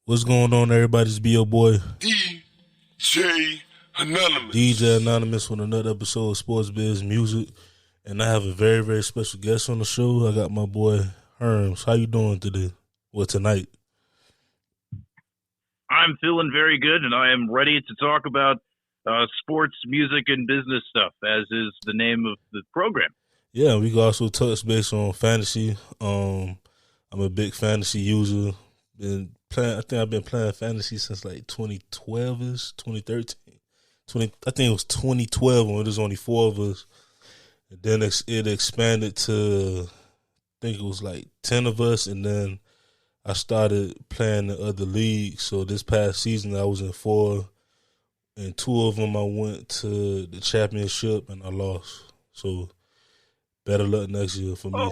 What's going on, everybody? It's be your boy DJ Anonymous. DJ Anonymous with another episode of Sports Biz Music, and I have a very, very special guest on the show. I got my boy Herms. How you doing today? Well, tonight. I'm feeling very good, and I am ready to talk about sports, music, and business stuff, as is the name of the program. Yeah, we can also touch base on fantasy. I'm a big fantasy user. I think I've been playing fantasy since like 2012-ish, 2013. I think it was 2012 when there was only four of us. And then it expanded to, I think it was like 10 of us, and then I started playing the other leagues. So this past season I was in four, and two of them I went to the championship and I lost. So better luck next year for me.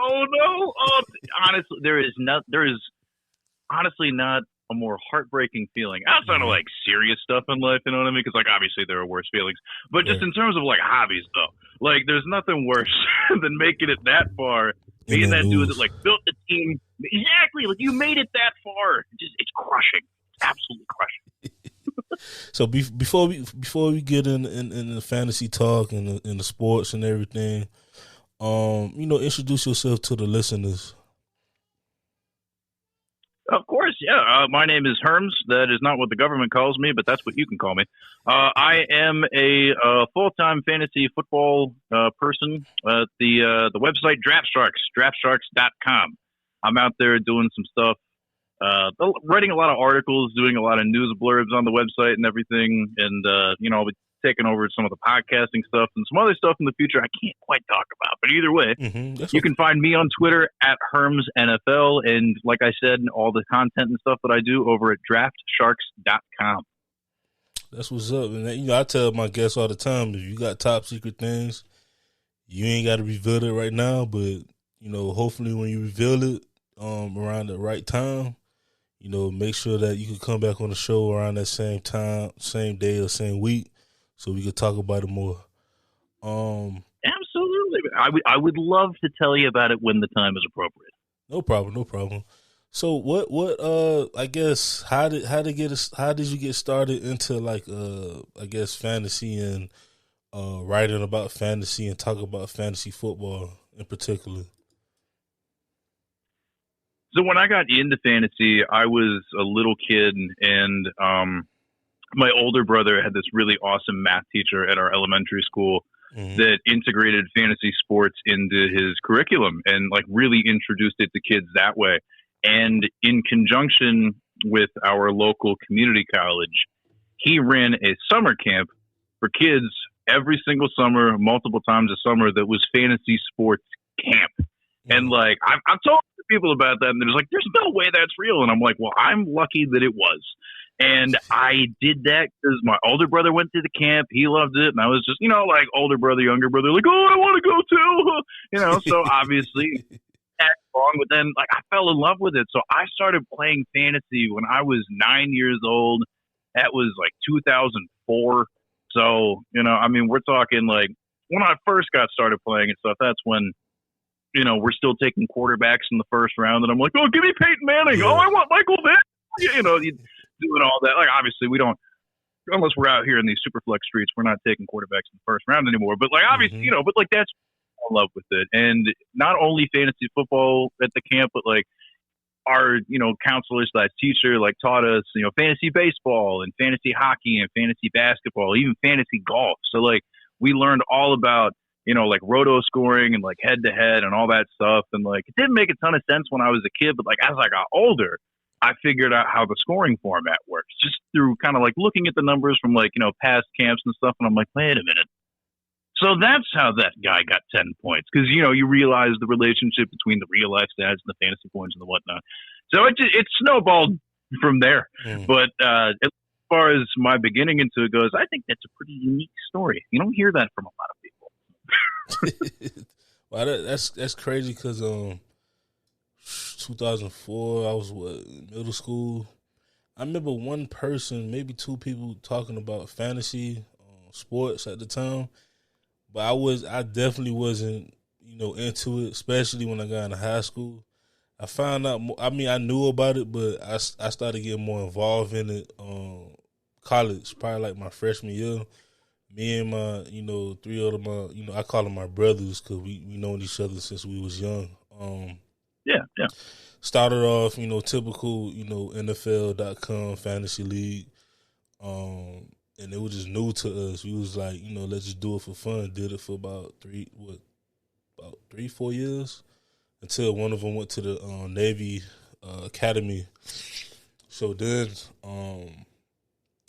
Oh no! Oh, honestly, there is honestly not a more heartbreaking feeling outside of like serious stuff in life. You know what I mean? Because like obviously there are worse feelings, but just in terms of like hobbies, though, like there's nothing worse than making it that far, being that dude that like built the team exactly. Like you made it that far. It's crushing. It's absolutely crushing. So before we get in the fantasy talk and the sports and everything, introduce yourself to the listeners. Of course, yeah. My name is Herms. That is not what the government calls me, but that's what you can call me. I am a full-time fantasy football person at the website DraftSharks, DraftSharks.com. I'm out there doing some stuff. Writing a lot of articles, doing a lot of news blurbs on the website and everything, and I'll be taking over some of the podcasting stuff and some other stuff in the future I can't quite talk about. But either way, you can find me on Twitter at HermsNFL, and like I said, all the content and stuff that I do over at DraftSharks.com. That's what's up. And I tell my guests all the time, if you got top secret things, you ain't got to reveal it right now, but hopefully when you reveal it around the right time, make sure that you can come back on the show around that same time, same day or same week, so we could talk about it more. Absolutely. I would love to tell you about it when the time is appropriate. No problem. So what I guess how did you get started into fantasy and writing about fantasy and talk about fantasy football in particular? So when I got into fantasy, I was a little kid, and my older brother had this really awesome math teacher at our elementary school that integrated fantasy sports into his curriculum and like really introduced it to kids that way. And in conjunction with our local community college, he ran a summer camp for kids every single summer, multiple times a summer, that was fantasy sports camp. And like I've told people about that, and they're just like, "There's no way that's real." And I'm like, "Well, I'm lucky that it was." And I did that because my older brother went to the camp. He loved it, and I was just, like older brother, younger brother, like, "Oh, I want to go too," So obviously, that's wrong. But then, like, I fell in love with it, so I started playing fantasy when I was 9 years old. That was like 2004. So we're talking like when I first got started playing and stuff. That's when. We're still taking quarterbacks in the first round, and I'm like, "Oh, give me Peyton Manning! Oh, I want Michael Vick!" Doing all that. Like, obviously, we don't, unless we're out here in these super flex streets, we're not taking quarterbacks in the first round anymore. But like, obviously, but like that's in love with it, and not only fantasy football at the camp, but like our counselor/teacher like taught us fantasy baseball and fantasy hockey and fantasy basketball, even fantasy golf. So like we learned all about. Like roto scoring and like head to head and all that stuff. And like, it didn't make a ton of sense when I was a kid, but like as I got older, I figured out how the scoring format works just through kind of like looking at the numbers from like, past camps and stuff. And I'm like, wait a minute. So that's how that guy got 10 points. Cause you realize the relationship between the real life stats and the fantasy points and the whatnot. So it snowballed from there. But, as far as my beginning into it goes, I think that's a pretty unique story. You don't hear that from a lot of people. Wow, that's crazy because 2004 I was in middle school. I remember one person, maybe two people talking about fantasy sports at the time, but I definitely wasn't into it, especially when I got into high school. I found out. I mean, I knew about it, but I started getting more involved in it. College, probably like my freshman year. Me and my, three other my, I call them my brothers because we known each other since we was young. Yeah. Started off, typical, NFL.com fantasy league. And it was just new to us. We was like, let's just do it for fun. Did it for about 3-4 years until one of them went to the Navy Academy. So then,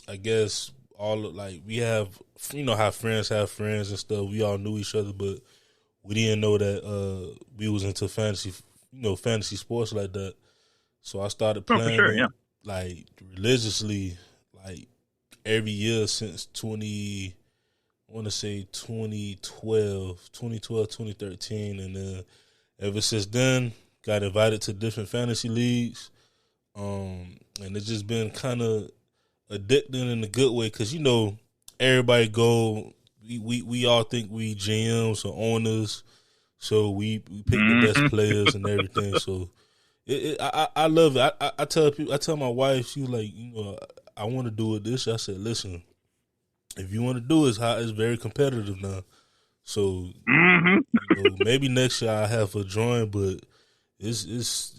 I guess we have, how friends have friends and stuff. We all knew each other, but we didn't know that we was into fantasy, fantasy sports like that. So I started playing like religiously, like every year since 2012, 2013. And then ever since then, got invited to different fantasy leagues. And it's just been kind of addicting in a good way because, everybody go, we all think we GMs or owners, so we pick the best players and everything. So I love it. I tell my wife, she was like, I want to do it this. I said, listen, if you want to do it, it's very competitive now. So maybe next year I have her join, but it's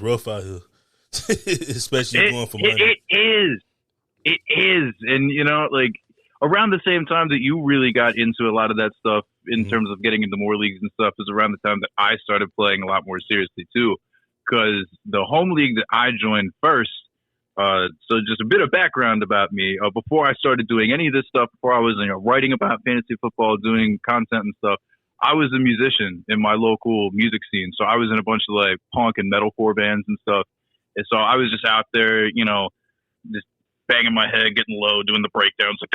rough out here, especially going for money. It is, and like around the same time that you really got into a lot of that stuff in terms of getting into more leagues and stuff is around the time that I started playing a lot more seriously too, because the home league that I joined first. So just a bit of background about me. Before I started doing any of this stuff, before I was writing about fantasy football, doing content and stuff, I was a musician in my local music scene. So I was in a bunch of like punk and metalcore bands and stuff. And so I was just out there, just banging my head, getting low, doing the breakdowns, like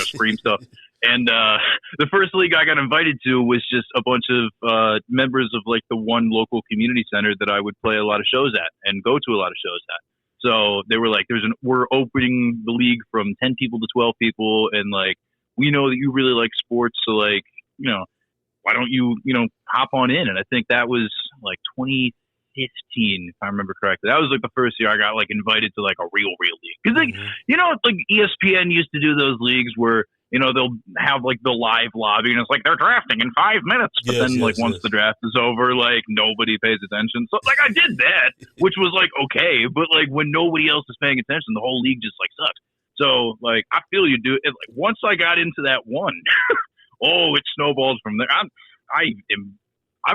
scream stuff. And the first league I got invited to was just a bunch of members of like the one local community center that I would play a lot of shows at and go to a lot of shows at. So they were like, we're opening the league from 10 people to 12 people. And like, we know that you really like sports. So like, why don't you, hop on in? And I think that was like 2015, if I remember correctly. That was like the first year I got like invited to like a real league. Cause like, like ESPN used to do those leagues where, they'll have like the live lobby and it's like they're drafting in 5 minutes. But then once the draft is over, like nobody pays attention. So like I did that, which was like, okay. But like when nobody else is paying attention, the whole league just like sucks. So like, I feel you do it. Like once I got into that one, it snowballed from there. I'm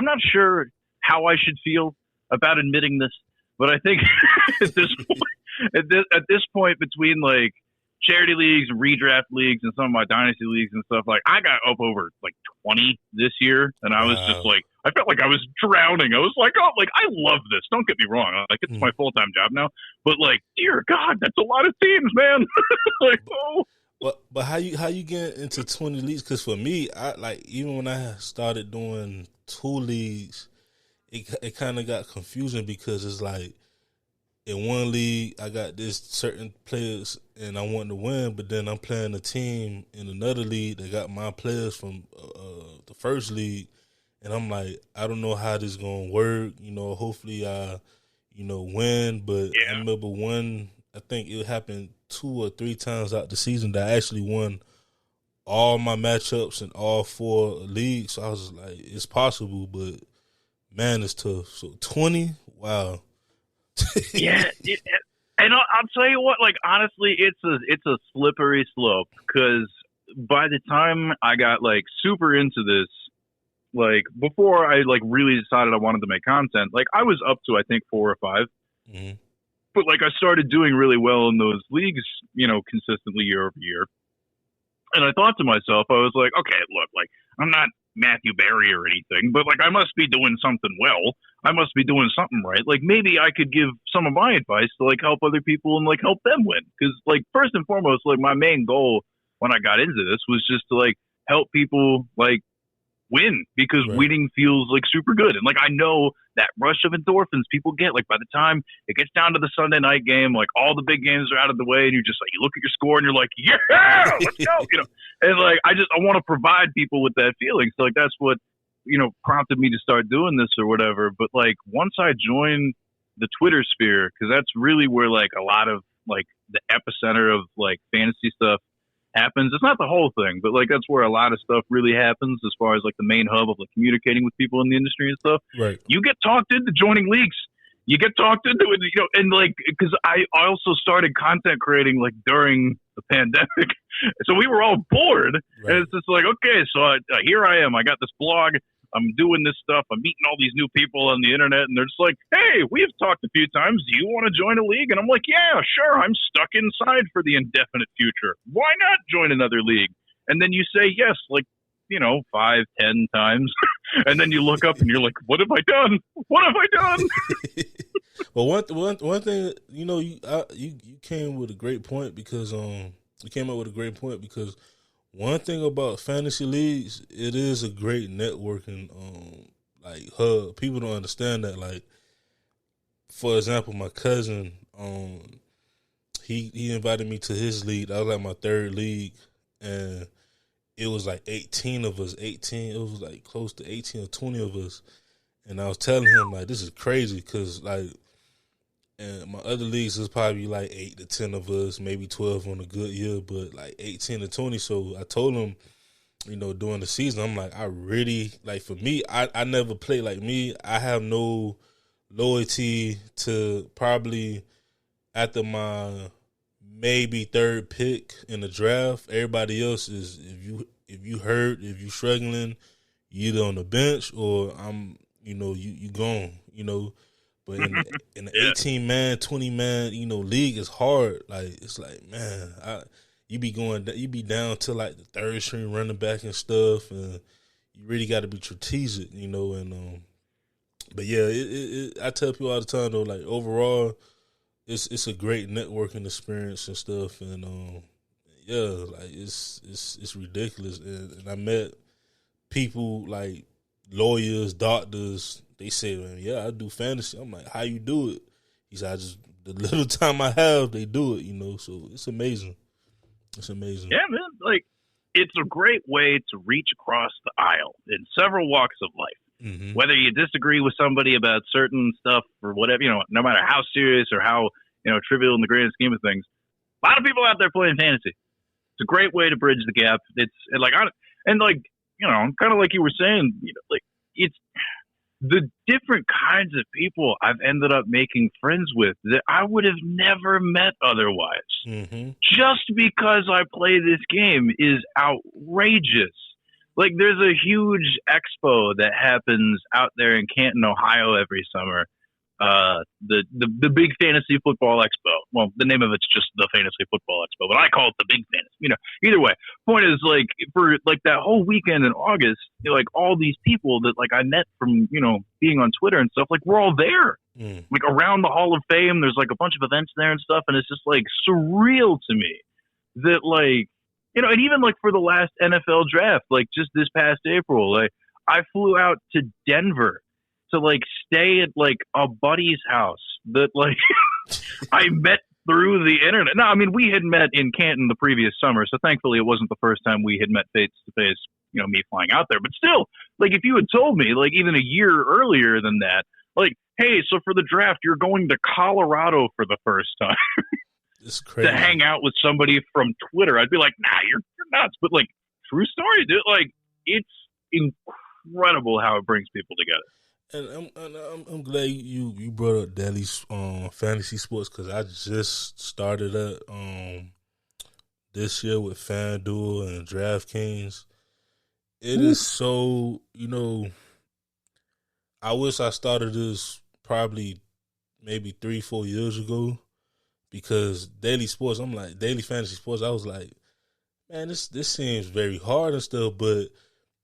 not sure how I should feel about admitting this, but I think at this point between like charity leagues, redraft leagues, and some of my dynasty leagues and stuff, like I got up over like 20 this year, and I was just like, I felt like I was drowning. I was like, oh, like I love this. Don't get me wrong, like it's my full time job now, but like, dear God, that's a lot of teams, man. Like, oh. But how you get into 20 leagues? Because for me, I like even when I started doing 2 leagues, it kind of got confusing because it's like in one league I got this certain players and I want to win, but then I'm playing a team in another league that got my players from the first league, and I'm like, I don't know how this gonna work. Hopefully I win, but I remember I think it happened 2 or 3 times out the season that I actually won all my matchups in all 4 leagues. So I was like, it's possible, but man, it's tough. So 20, wow. Yeah, and I'll tell you what, like honestly, it's a slippery slope because by the time I got like super into this, like before I like really decided I wanted to make content, like I was up to I think 4 or 5. But like I started doing really well in those leagues, consistently year over year. And I thought to myself, I was like, okay, look, like I'm not Matthew Berry or anything, but like I must be doing something well. I must be doing something right. Like maybe I could give some of my advice to like help other people and like help them win. Because like first and foremost, like my main goal when I got into this was just to like help people like win because winning feels like super good. And like I know that rush of endorphins people get, like by the time it gets down to the Sunday night game, like all the big games are out of the way and you're just like, you look at your score and you're like, yeah, let's go, And like I want to provide people with that feeling. So like that's what prompted me to start doing this or whatever. But like once I joined the Twitter sphere, because that's really where like a lot of like the epicenter of like fantasy stuff happens. It's not the whole thing, but like that's where a lot of stuff really happens as far as like the main hub of like communicating with people in the industry and stuff. Right. You get talked into joining leagues. You get talked into it, and like, because I also started content creating like during the pandemic, so we were all bored, right. And it's just like, okay, so here I am. I got this blog. I'm doing this stuff. I'm meeting all these new people on the internet, and they're just like, hey, we've talked a few times. Do you want to join a league? And I'm like, yeah, sure. I'm stuck inside for the indefinite future. Why not join another league? And then you say yes, like, 5, 10 times. And then you look up and you're like, what have I done? What have I done? Well, one thing, you came with a great point because you came up with a great point because one thing about fantasy leagues, it is a great networking like hub. People don't understand that. Like, for example, my cousin, he invited me to his league. That was like my third league, and it was like 18 of us. 18. It was like close to 18 or 20 of us. And I was telling him, like, this is crazy because, like, and my other leagues is probably like 8 to 10 of us, maybe 12 on a good year, but like 18 to 20. So I told him, during the season, I'm like, I really, like, for me, I never play like me. I have no loyalty to probably after my maybe third pick in the draft. Everybody else is, if you hurt, if you struggling, you either on the bench or you gone, But in the 18-man, 20-man, league is hard. Like, it's like, man, you be down to like the third string running back and stuff, and you really got to be strategic, and but yeah, I tell people all the time though, like, overall, it's a great networking experience and stuff, and yeah, like it's ridiculous, and I met people like lawyers, doctors. They say, man, yeah, I do fantasy. I'm like, how you do it? He said, the little time I have, they do it, so it's amazing. It's amazing. Yeah, man. Like, it's a great way to reach across the aisle in several walks of life. Mm-hmm. Whether you disagree with somebody about certain stuff or whatever, no matter how serious or how, trivial in the grand scheme of things, a lot of people out there playing fantasy. It's a great way to bridge the gap. It's like, kind of like you were saying, like, it's the different kinds of people I've ended up making friends with that I would have never met otherwise. Mm-hmm. Just because I play this game is outrageous. Like, there's a huge expo that happens out there in Canton, Ohio every summer. The Big Fantasy Football Expo. Well, the name of it's just the Fantasy Football Expo, but I call it the Big Fantasy. Either way, point is, like, for like that whole weekend in August, like, all these people that like I met from being on Twitter and stuff, like, we're all there, like, around the Hall of Fame. There's like a bunch of events there and stuff, and it's just like surreal to me that, like, and even like for the last NFL draft, like just this past April, like I flew out to Denver to like stay at like a buddy's house that like I met through the internet. No, I mean, we had met in Canton the previous summer, so thankfully it wasn't the first time we had met face to face, me flying out there. But still, like, if you had told me like even a year earlier than that, like, hey, so for the draft you're going to Colorado for the first time it's crazy. To hang out with somebody from Twitter, I'd be like, nah, you're nuts. But like, true story, dude. Like, it's incredible how it brings people together. And I'm glad you brought up Daly's fantasy sports because I just started up this year with FanDuel and DraftKings. It is so, I wish I started this probably maybe 3-4 years ago because daily fantasy sports, I was like, man, this seems very hard and stuff, but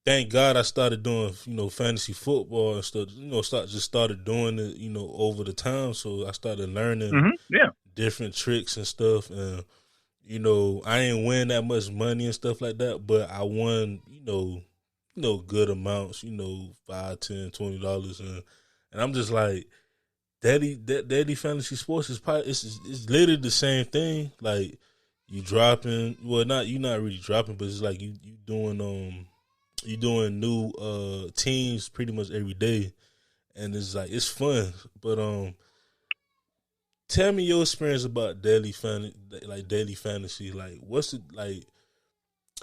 thank God I started doing, fantasy football and stuff, started doing it, over the time. So I started learning different tricks and stuff. And, I ain't win that much money and stuff like that, but I won, good amounts, $5, $10, $20. And I'm just like, Daddy fantasy sports is probably, it's literally the same thing. Like, you dropping, well, you're not really dropping, but it's like you doing, you're doing new teams pretty much every day, and it's like it's fun. But tell me your experience about daily fantasy. Like, what's it like?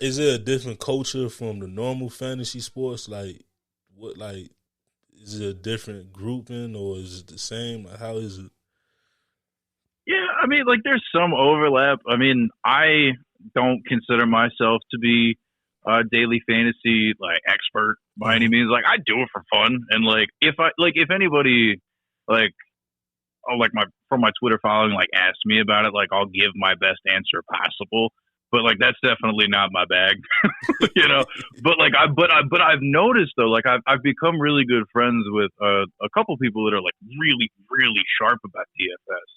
Is it a different culture from the normal fantasy sports? Like, what like is it a different grouping or is it the same? Like, how is it? Yeah, I mean, like there's some overlap. I mean, I don't consider myself to be a daily fantasy like expert by any means. Like I do it for fun, and like if anybody like from my Twitter following like asks me about it, like I'll give my best answer possible. But like that's definitely not my bag, you know. But like I've noticed though, like I've become really good friends with a couple people that are like really really sharp about DFS.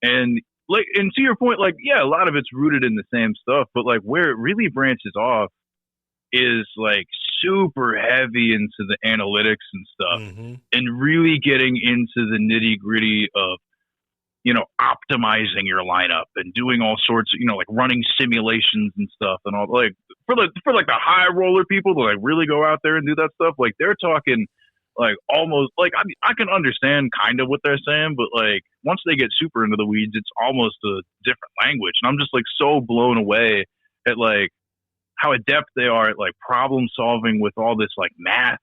And like, and to your point, like, yeah, a lot of it's rooted in the same stuff, but like where it really branches off is like super heavy into the analytics and stuff, and really getting into the nitty gritty of, you know, optimizing your lineup and doing all sorts of, you know, like running simulations and stuff and all. Like for the high roller people that like really go out there and do that stuff, like they're talking. Like almost like I can understand kind of what they're saying, but like once they get super into the weeds, it's almost a different language. And I'm just like so blown away at like how adept they are at like problem solving with all this like math,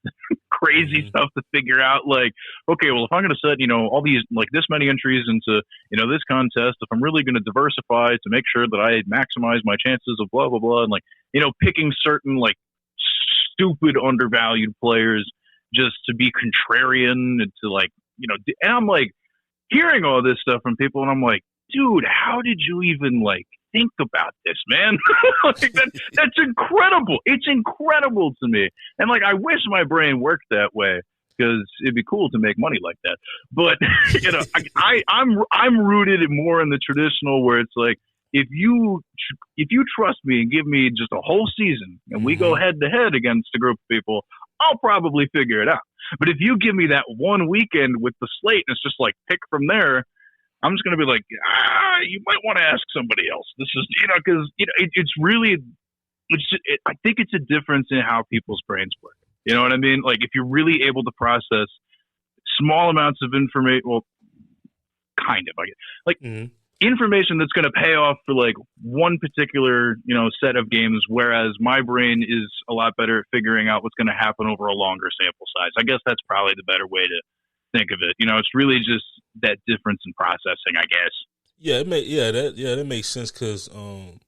crazy stuff to figure out. Like, okay, well if I'm going to set, you know, all these like this many entries into, you know, this contest, if I'm really going to diversify to make sure that I maximize my chances of blah blah blah, and like, you know, picking certain like stupid undervalued players just to be contrarian and to like, you know, and I'm like hearing all this stuff from people and I'm like, dude, how did you even like think about this, man? Like that's incredible. It's incredible to me. And like, I wish my brain worked that way because it'd be cool to make money like that. But, you know, I'm rooted more in the traditional where it's like, if you trust me and give me just a whole season and we go head to head against a group of people, I'll probably figure it out. But if you give me that one weekend with the slate and it's just like pick from there, I'm just going to be like, you might want to ask somebody else. This is, you know, because you know, it's really, I think it's a difference in how people's brains work. You know what I mean? Like if you're really able to process small amounts of information, well, kind of, I guess, like information that's going to pay off for like one particular, you know, set of games, whereas my brain is a lot better at figuring out what's going to happen over a longer sample size. I guess that's probably the better way to think of it. You know, it's really just that difference in processing, I guess. Yeah, that makes sense because you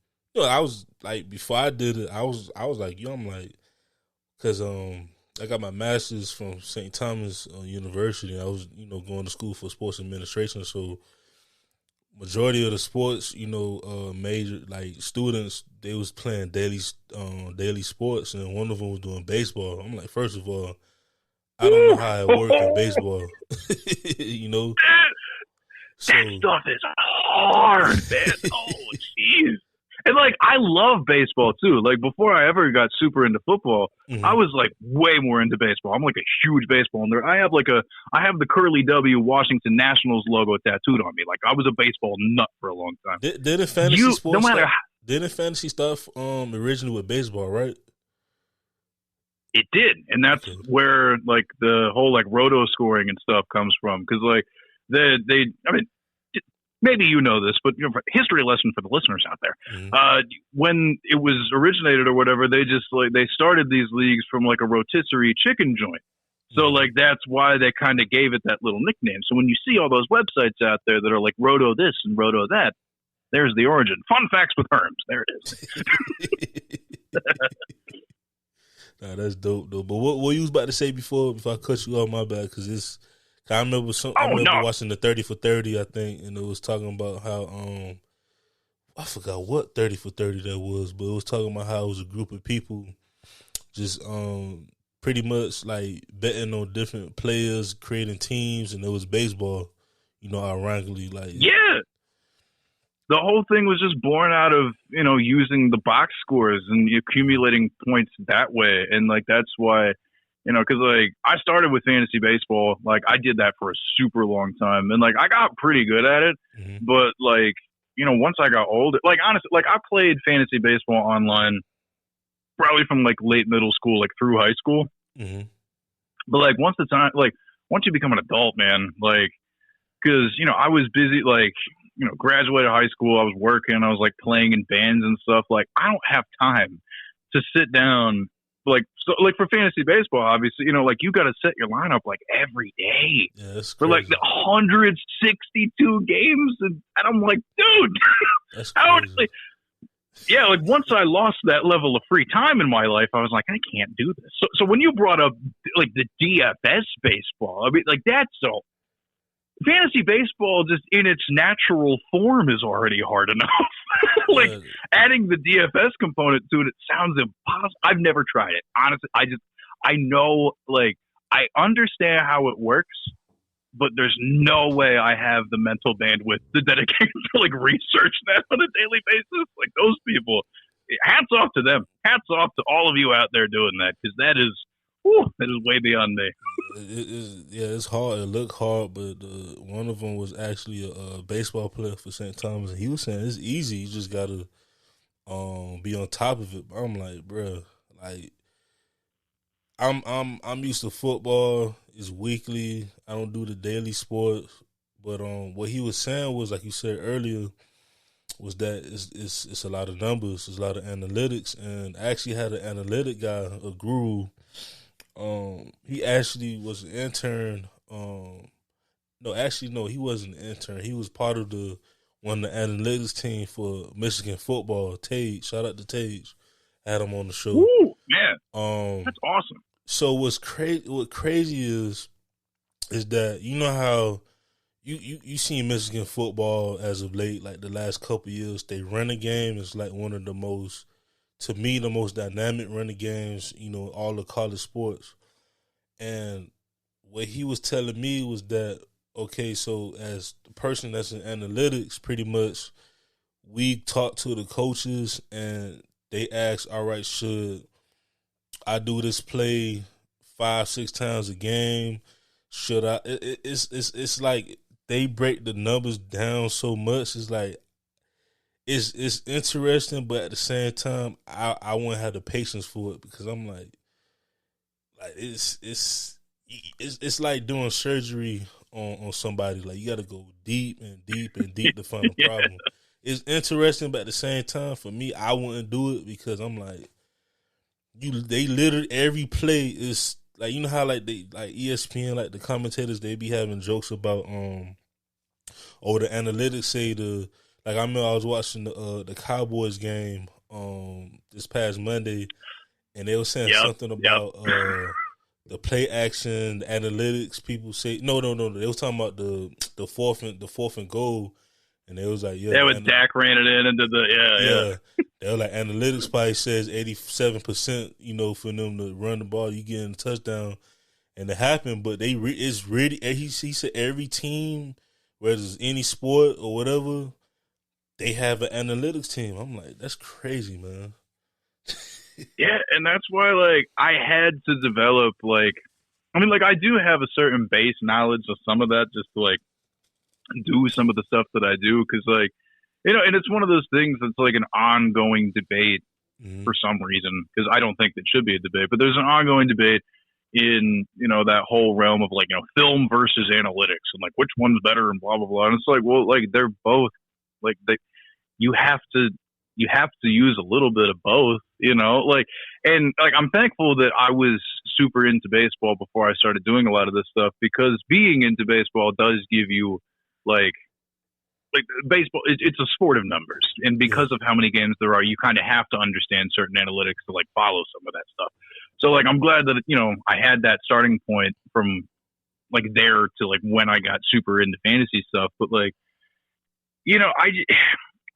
know, I was like before I did it, I was like, yo, I'm like, because I got my master's from St. Thomas University. I was, you know, going to school for sports administration, so majority of the sports, you know, major like students, they was playing daily sports, and one of them was doing baseball. I'm like, first of all, I don't know how it works in baseball, you know. So, that stuff is hard, man. Oh, jeez. And like, I love baseball too. Like before I ever got super into football, I was like way more into baseball. I'm like a huge baseball nerd. I have the Curly W Washington Nationals logo tattooed on me. Like I was a baseball nut for a long time. Didn't fantasy sports didn't fantasy stuff originally with baseball, right? It did, and that's where like the whole like roto scoring and stuff comes from. Because like I mean, maybe you know this, but you know, history lesson for the listeners out there. When it was originated or whatever, they just like they started these leagues from like a rotisserie chicken joint. So like that's why they kind of gave it that little nickname. So when you see all those websites out there that are like roto this and roto that, there's the origin. Fun facts with Herms. There it is. Nah, that's dope though. But what you was about to say before I cut you off, my bad, because it's. I remember watching the 30 for 30, I think, and it was talking about how I forgot what 30 for 30 that was, but it was talking about how it was a group of people just pretty much like betting on different players, creating teams, and it was baseball, you know, ironically, like the whole thing was just born out of, you know, using the box scores and accumulating points that way, and like that's why. You know, because, like, I started with fantasy baseball. Like, I did that for a super long time. And, like, I got pretty good at it. But, like, you know, once I got older, like, honestly, like, I played fantasy baseball online probably from like late middle school, like through high school. Mm-hmm. But like once you become an adult, man, like, cause, you know, I was busy, like, you know, graduated high school. I was working, I was like playing in bands and stuff. Like, I don't have time to sit down. Like, so, like for fantasy baseball, obviously, you know, like you got to set your lineup like every day for like the 162 games. And I'm like, dude, that's how, crazy. like, yeah, like once I lost that level of free time in my life, I was like, I can't do this. So when you brought up like the DFS baseball, I mean, like that's so fantasy baseball just in its natural form is already hard enough. Like adding the DFS component to it sounds impossible. I've never tried it. Honestly, I know, like, I understand how it works, but there's no way I have the mental bandwidth to dedicate to like research that on a daily basis. Like those people, hats off to them. Hats off to all of you out there doing that, because that is way beyond me. It's hard. It looked hard, but one of them was actually a baseball player for St. Thomas, and he was saying it's easy. You just gotta be on top of it. But I'm like, bro, like I'm used to football. It's weekly. I don't do the daily sports. But what he was saying was, like you said earlier, was that it's a lot of numbers, it's a lot of analytics, and I actually had an analytic guy, a guru. He actually was an intern. No, he wasn't an intern. He was part of one of the analytics team for Michigan football. Tage, shout out to Tage, had him on the show. Ooh, man, that's awesome. So what crazy is that, you know how you seen Michigan football as of late, like the last couple of years, they running game is like one of the most, to me, the most dynamic running games, you know, all the college sports. And what he was telling me was that, okay, so as the person that's in analytics, pretty much we talk to the coaches and they ask, all right, should I do this play 5-6 times a game? Should I? It's like they break the numbers down so much. It's like it's interesting, but at the same time, I wouldn't have the patience for it, because I'm like it's like doing surgery on somebody. Like, you got to go deep and deep and deep to find a problem. It's interesting, but at the same time, for me, I wouldn't do it, because I'm like, they literally every play is like, you know how like ESPN, like the commentators, they be having jokes about or the analytics say like, I remember I was watching the Cowboys game this past Monday, and they were saying something about the play action, the analytics. People say no. They was talking about the fourth and goal, and they was like, with Dak ran it in into the They were like, analytics probably says 87%, you know, for them to run the ball, you get in a touchdown, and it happened. But it's really, he said every team, whether it's any sport or whatever, they have an analytics team. I'm like, that's crazy, man. Yeah, and that's why, like, I had to develop, like, I mean, like, I do have a certain base knowledge of some of that, just to, like, do some of the stuff that I do, because, like, you know, and it's one of those things that's like an ongoing debate for some reason, because I don't think it should be a debate, but there's an ongoing debate in, you know, that whole realm of, like, you know, film versus analytics, and like which one's better and blah blah blah. And it's like, well, like, they're both, like, you have to use a little bit of both, you know, like, and like, I'm thankful that I was super into baseball before I started doing a lot of this stuff, because being into baseball does give you like baseball, it's a sport of numbers, and because of how many games there are, you kind of have to understand certain analytics to like follow some of that stuff. So like, I'm glad that, you know, I had that starting point from like there to like when I got super into fantasy stuff. But like, you know,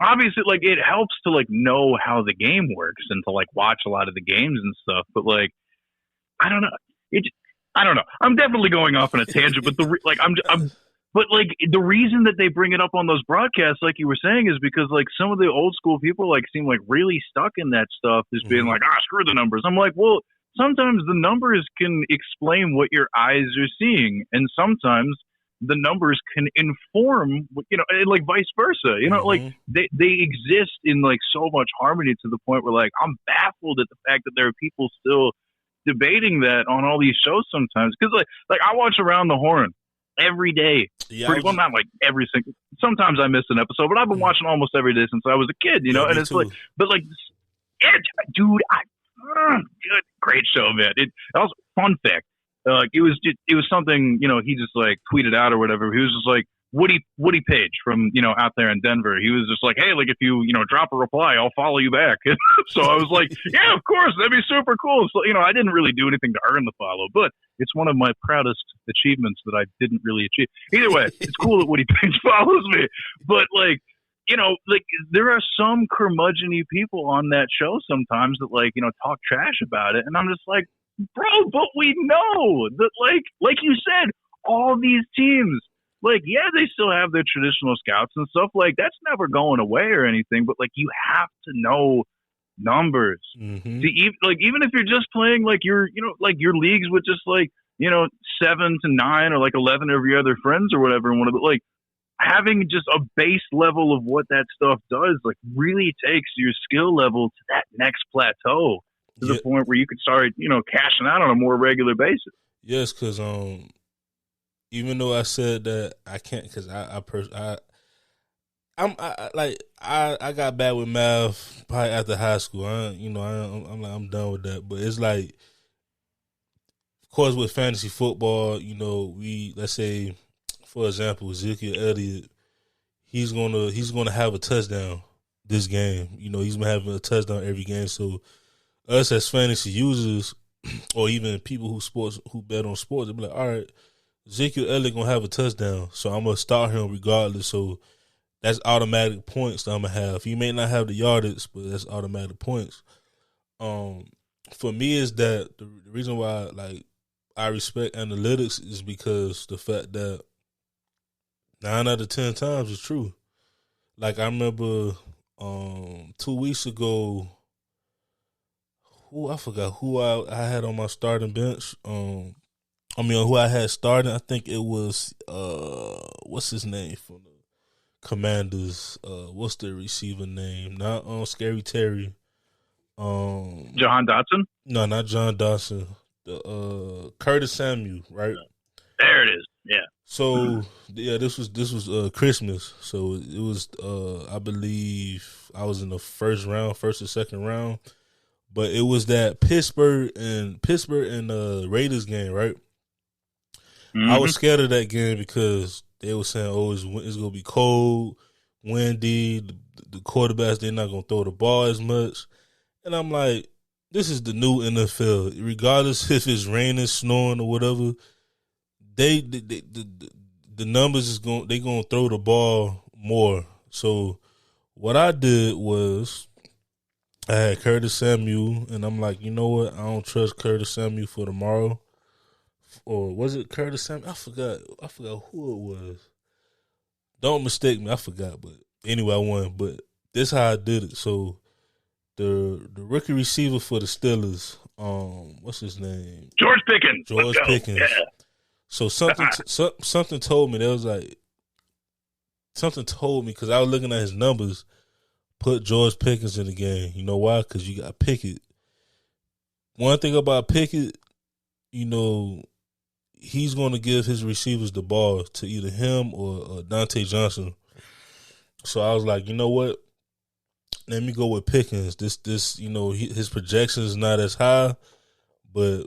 obviously, like, it helps to like know how the game works and to like watch a lot of the games and stuff. But like, I don't know, I don't know. I'm definitely going off on a tangent, but but like, the reason that they bring it up on those broadcasts, like you were saying, is because like some of the old school people like seem like really stuck in that stuff, as being like, screw the numbers. I'm like, well, sometimes the numbers can explain what your eyes are seeing, and sometimes the numbers can inform, and like vice versa. Like they exist in like so much harmony to the point where like I'm baffled at the fact that there are people still debating that on all these shows sometimes. Because like I watch Around the Horn every day. Well, not like every single. Sometimes I miss an episode, but I've been watching almost every day since I was a kid. And it's too. Like, but like, dude, good, great show, man. It also fun fact. It was something, he just like tweeted out or whatever. He was just like Woody Page from, out there in Denver. He was just like, hey, like if you, drop a reply, I'll follow you back. So I was like, yeah, of course, that'd be super cool. So, I didn't really do anything to earn the follow, but it's one of my proudest achievements that I didn't really achieve. Either way, it's cool that Woody Page follows me, but like, like there are some curmudgeon-y people on that show sometimes that like, talk trash about it. And I'm just like, bro, but we know that like you said, all these teams, like, yeah, they still have their traditional scouts and stuff. Like, that's never going away or anything. But like, you have to know numbers. Mm-hmm. Even if you're just playing like your leagues with just like 7 to 9 or like 11 of your other friends or whatever, and one of the like having just a base level of what that stuff does, like, really takes your skill level to that next plateau to the point where you can start cashing out on a more regular basis. Yes, because even though I said that I can't, because I got bad with math probably after high school. I'm done with that. But it's like, of course, with fantasy football, let's say, for example, Ezekiel Elliott, he's gonna have a touchdown this game. He's been having a touchdown every game. So us as fantasy users, or even people who bet on sports, they'll be like, all right, Ezekiel Elliott gonna have a touchdown, so I'm gonna start him regardless. So that's automatic points that I'm gonna have. He may not have the yardage, but that's automatic points. For me, is that the reason why like I respect analytics is because the fact that 9 out of 10 times is true. Like I remember 2 weeks ago, I forgot who I had on my starting bench. Who I had starting, I think it was what's his name from the Commanders? What's the receiver name? Not Scary Terry. John Dotson? No, not John Dotson. The Curtis Samuel, right? There it is. Yeah. So yeah, this was Christmas. So it was I believe I was in the first or second round, but it was that Pittsburgh and Raiders game, right? Mm-hmm. I was scared of that game because they were saying, "Oh, it's gonna be cold, windy. The quarterbacks, they're not gonna throw the ball as much." And I'm like, "This is the new NFL. Regardless if it's raining, snowing, or whatever, the numbers is they gonna throw the ball more." So what I did was I had Curtis Samuel, and I'm like, you know what? I don't trust Curtis Samuel for tomorrow. Or was it Curtis Samuel? I forgot who it was. Don't mistake me, I forgot. But anyway, I won. But this how I did it. So the rookie receiver for the Steelers, what's his name? George Pickens. George Pickens. Yeah. So something told me, something told me, because I was looking at his numbers, put George Pickens in the game. You know why? Because you got Pickett. One thing about Pickett, he's going to give his receivers the ball to either him or Dante Johnson. So I was like, you know what? Let me go with Pickens. This his projection is not as high, but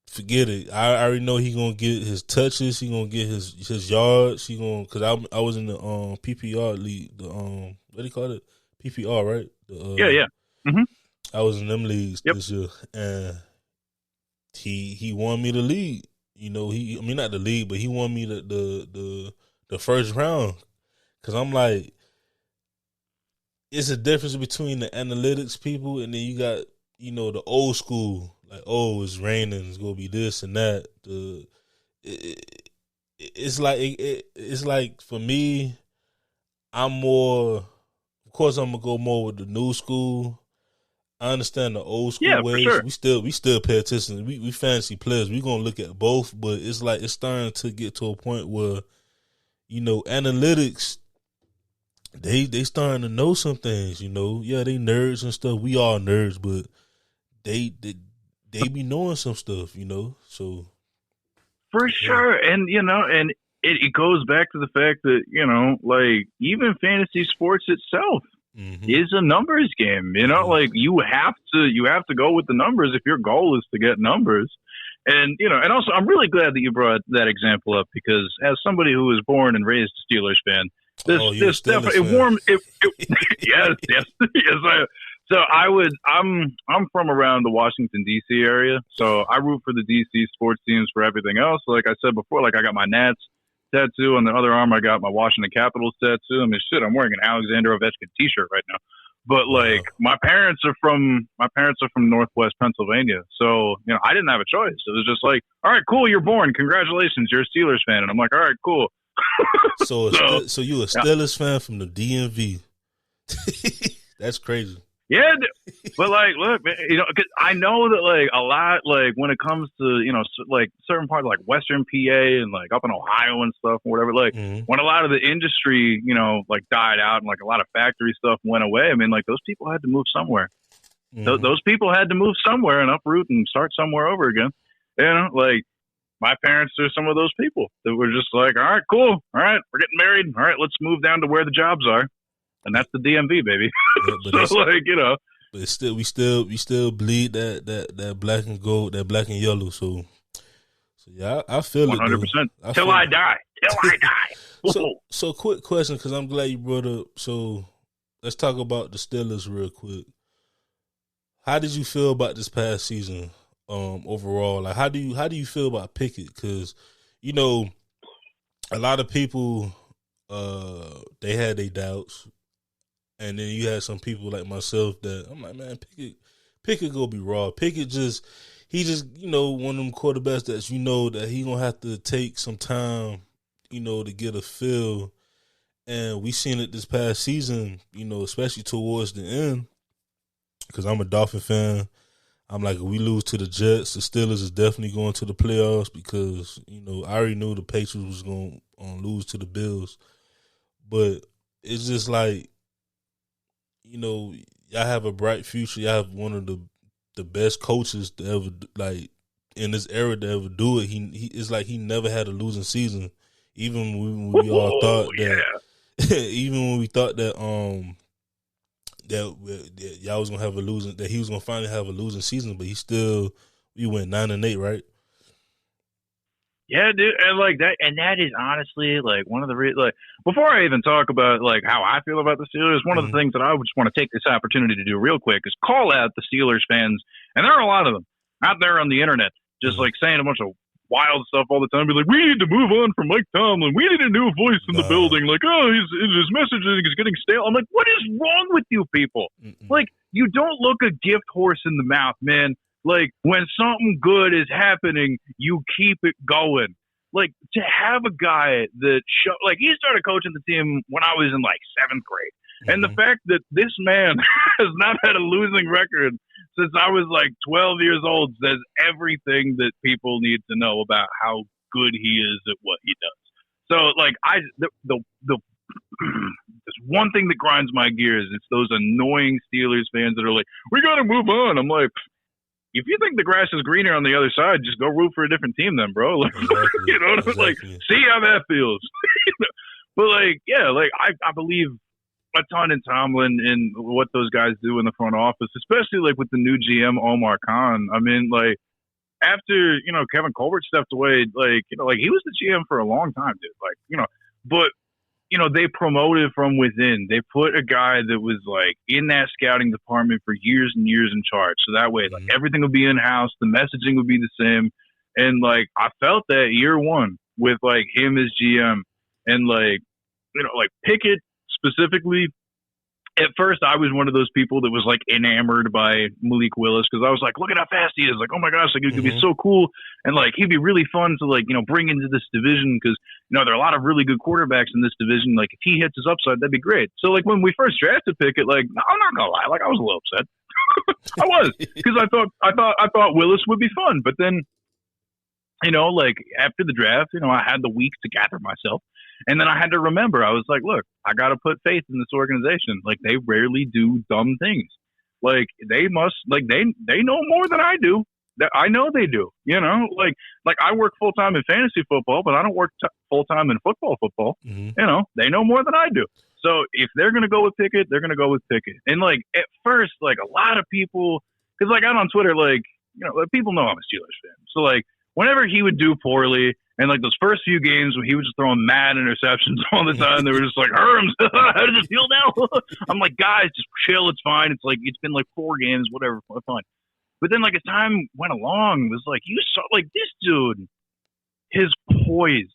forget it. I already know he's going to get his touches. He's going to get his yards. Because I was in the PPR league. The what do you call it? PPR, right? Yeah. Mm-hmm. I was in them leagues this year, and he won me the league. Not the league, but he won me the first round. Because I'm like, it's a difference between the analytics people and then you got, the old school. Like, oh, it's raining, it's going to be this and that. It's like, for me, I'm more, of course I'm going to go more with the new school. I understand the old school Yeah, ways. for sure. We still pay attention. We fantasy players. We gonna look at both, but it's like it's starting to get to a point where, analytics, they starting to know some things. Yeah, they nerds and stuff. We all nerds, but they be knowing some stuff. So For sure. And, and it goes back to the fact that, like even fantasy sports itself is a numbers game. Like you have to go with the numbers if your goal is to get numbers. And, and also I'm really glad that you brought that example up because as somebody who was born and raised a Steelers fan, this definitely it warmed yes. So I'm from around the Washington D.C. area, so I root for the D.C. sports teams for everything else. Like I said before, like I got my Nats tattoo on the other arm. I got my Washington Capitals tattoo. I mean, shit, I'm wearing an Alexander Ovechkin T-shirt right now. But like my parents are from Northwest Pennsylvania, so I didn't have a choice. It was just like, all right, cool, you're born, congratulations, you're a Steelers fan, and I'm like, all right, cool. So you a Steelers fan from the DMV? That's crazy. Yeah, but like, look, man, 'cause I know that like a lot, like when it comes to like certain parts like Western PA and like up in Ohio and stuff or whatever, like when a lot of the industry, like died out and like a lot of factory stuff went away. I mean, like those people had to move somewhere. Those people had to move somewhere and uproot and start somewhere over again. Like my parents are some of those people that were just like, all right, cool, all right, we're getting married, all right, let's move down to where the jobs are. And that's the DMV, baby. Yeah, so like, but still, we still bleed that black and gold, that black and yellow. So yeah, I feel 100%. Till I die. So quick question, because I'm glad you brought up. So let's talk about the Steelers real quick. How did you feel about this past season overall? Like, how do you feel about Pickett? Because a lot of people they had their doubts. And then you had some people like myself that I'm like, man, Pickett gonna be raw. Pickett he just one of them quarterbacks that he gonna have to take some time, to get a feel. And we seen it this past season, especially towards the end. Because I'm a Dolphin fan, I'm like, if we lose to the Jets, the Steelers is definitely going to the playoffs because I already knew the Patriots was gonna lose to the Bills, but it's just like. Y'all have a bright future. Y'all have one of the best coaches to ever, like, in this era to ever do it. It's like he never had a losing season, even when we all thought that. Even when we thought that that y'all was gonna have a losing, that he was gonna finally have a losing season, but we went 9-8, right? Yeah, dude, and like that, and that is honestly like one of the like. Before I even talk about like how I feel about the Steelers, one of the things that I would just want to take this opportunity to do real quick is call out the Steelers fans, and there are a lot of them out there on the internet, just like saying a bunch of wild stuff all the time. Be like, we need to move on from Mike Tomlin. We need a new voice in the building. Like, his messaging is getting stale. I'm like, what is wrong with you people? Like, you don't look a gift horse in the mouth, man. Like, when something good is happening, you keep it going. Like, to have a guy that he started coaching the team when I was in like 7th grade. And the fact that this man has not had a losing record since I was like 12 years old says everything that people need to know about how good he is at what he does. So like there's one thing that grinds my gears. It's those annoying Steelers fans that are like, we got to move on. I'm like, if you think the grass is greener on the other side, just go root for a different team then, bro. Like, exactly. Like, see how that feels. But like, yeah, like I believe a ton in Tomlin and what those guys do in the front office, especially like with the new GM Omar Khan. I mean, like after Kevin Colbert stepped away, like like he was the GM for a long time, dude. Like but they promoted from within. They put a guy that was like in that scouting department for years and years in charge. So that way, like everything would be in house, the messaging would be the same, and like I felt that year one with like him as GM and like like Pickett. Specifically, at first I was one of those people that was like enamored by Malik Willis because I was like, look at how fast he is. Like, oh my gosh, like it could be so cool. And like, he'd be really fun to like, bring into this division because, there are a lot of really good quarterbacks in this division. Like if he hits his upside, that'd be great. So like when we first drafted Pickett, like, I'm not going to lie. Like I was a little upset. I was, because I thought Willis would be fun, but then, like after the draft, I had the week to gather myself, and then I had to remember, I was like, look, I got to put faith in this organization. Like, they rarely do dumb things. Like, they must, like, they know more than I do. That I know they do. Like I work full time in fantasy football, but I don't work full time in football. Mm-hmm. They know more than I do. So if they're gonna go with Pickett, they're gonna go with Pickett. And like at first, like a lot of people, because like I'm on Twitter, like people know I'm a Steelers fan. So like whenever he would do poorly, and like those first few games when he was just throwing mad interceptions all the time, they were just like, Herms, how does it feel now? I'm like, guys, just chill. It's fine. It's like it's been like 4 games, whatever, fine. But then, like, as time went along, it was like, you saw, like, this dude, his poise,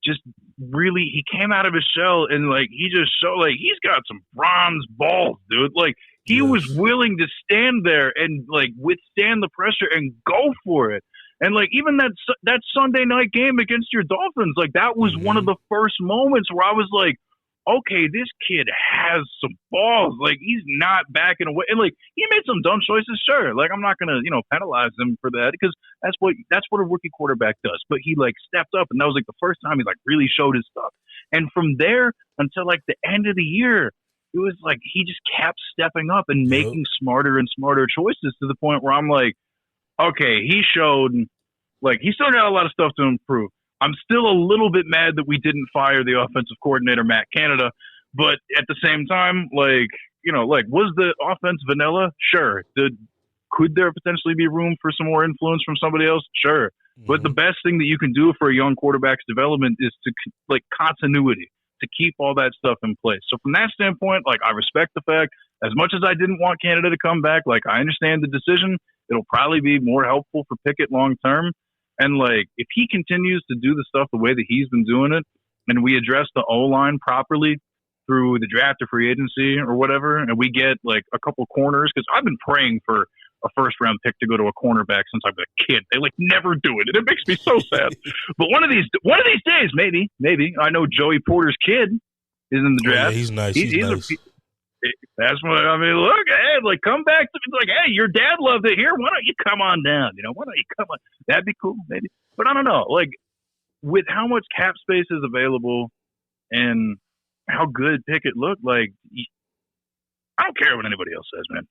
just really, he came out of his shell, and, like, he just showed, like, he's got some bronze balls, dude. Like, he was willing to stand there and, like, withstand the pressure and go for it. And, like, even that Sunday night game against your Dolphins, like, that was one of the first moments where I was like, okay, this kid has some balls. Like, he's not backing away. And, like, he made some dumb choices, sure. Like, I'm not going to, penalize him for that, because that's what a rookie quarterback does. But he, like, stepped up, and that was, like, the first time he, like, really showed his stuff. And from there until, like, the end of the year, it was, like, he just kept stepping up and making smarter and smarter choices, to the point where I'm like, okay, he showed, like, he still got a lot of stuff to improve. I'm still a little bit mad that we didn't fire the offensive coordinator, Matt Canada. But at the same time, like, was the offense vanilla? Sure. Could there potentially be room for some more influence from somebody else? Sure. Mm-hmm. But the best thing that you can do for a young quarterback's development is to, like, continuity, to keep all that stuff in place. So from that standpoint, like, I respect the fact, as much as I didn't want Canada to come back, like, I understand the decision. It'll probably be more helpful for Pickett long term. And, like, if he continues to do the stuff the way that he's been doing it, and we address the O-line properly through the draft or free agency or whatever, and we get, like, a couple corners, because I've been praying for a first-round pick to go to a cornerback since I've been a kid. They, like, never do it, and it makes me so sad. But one of these days, maybe. I know Joey Porter's kid is in the draft. Yeah, he's nice. He's nice. That's what I mean. Look, hey, like, come back to me. Like, hey, your dad loved it here. Why don't you come on down? Why don't you come on? That'd be cool, maybe. But I don't know. Like, with how much cap space is available and how good Pickett looked, like, I don't care what anybody else says, man.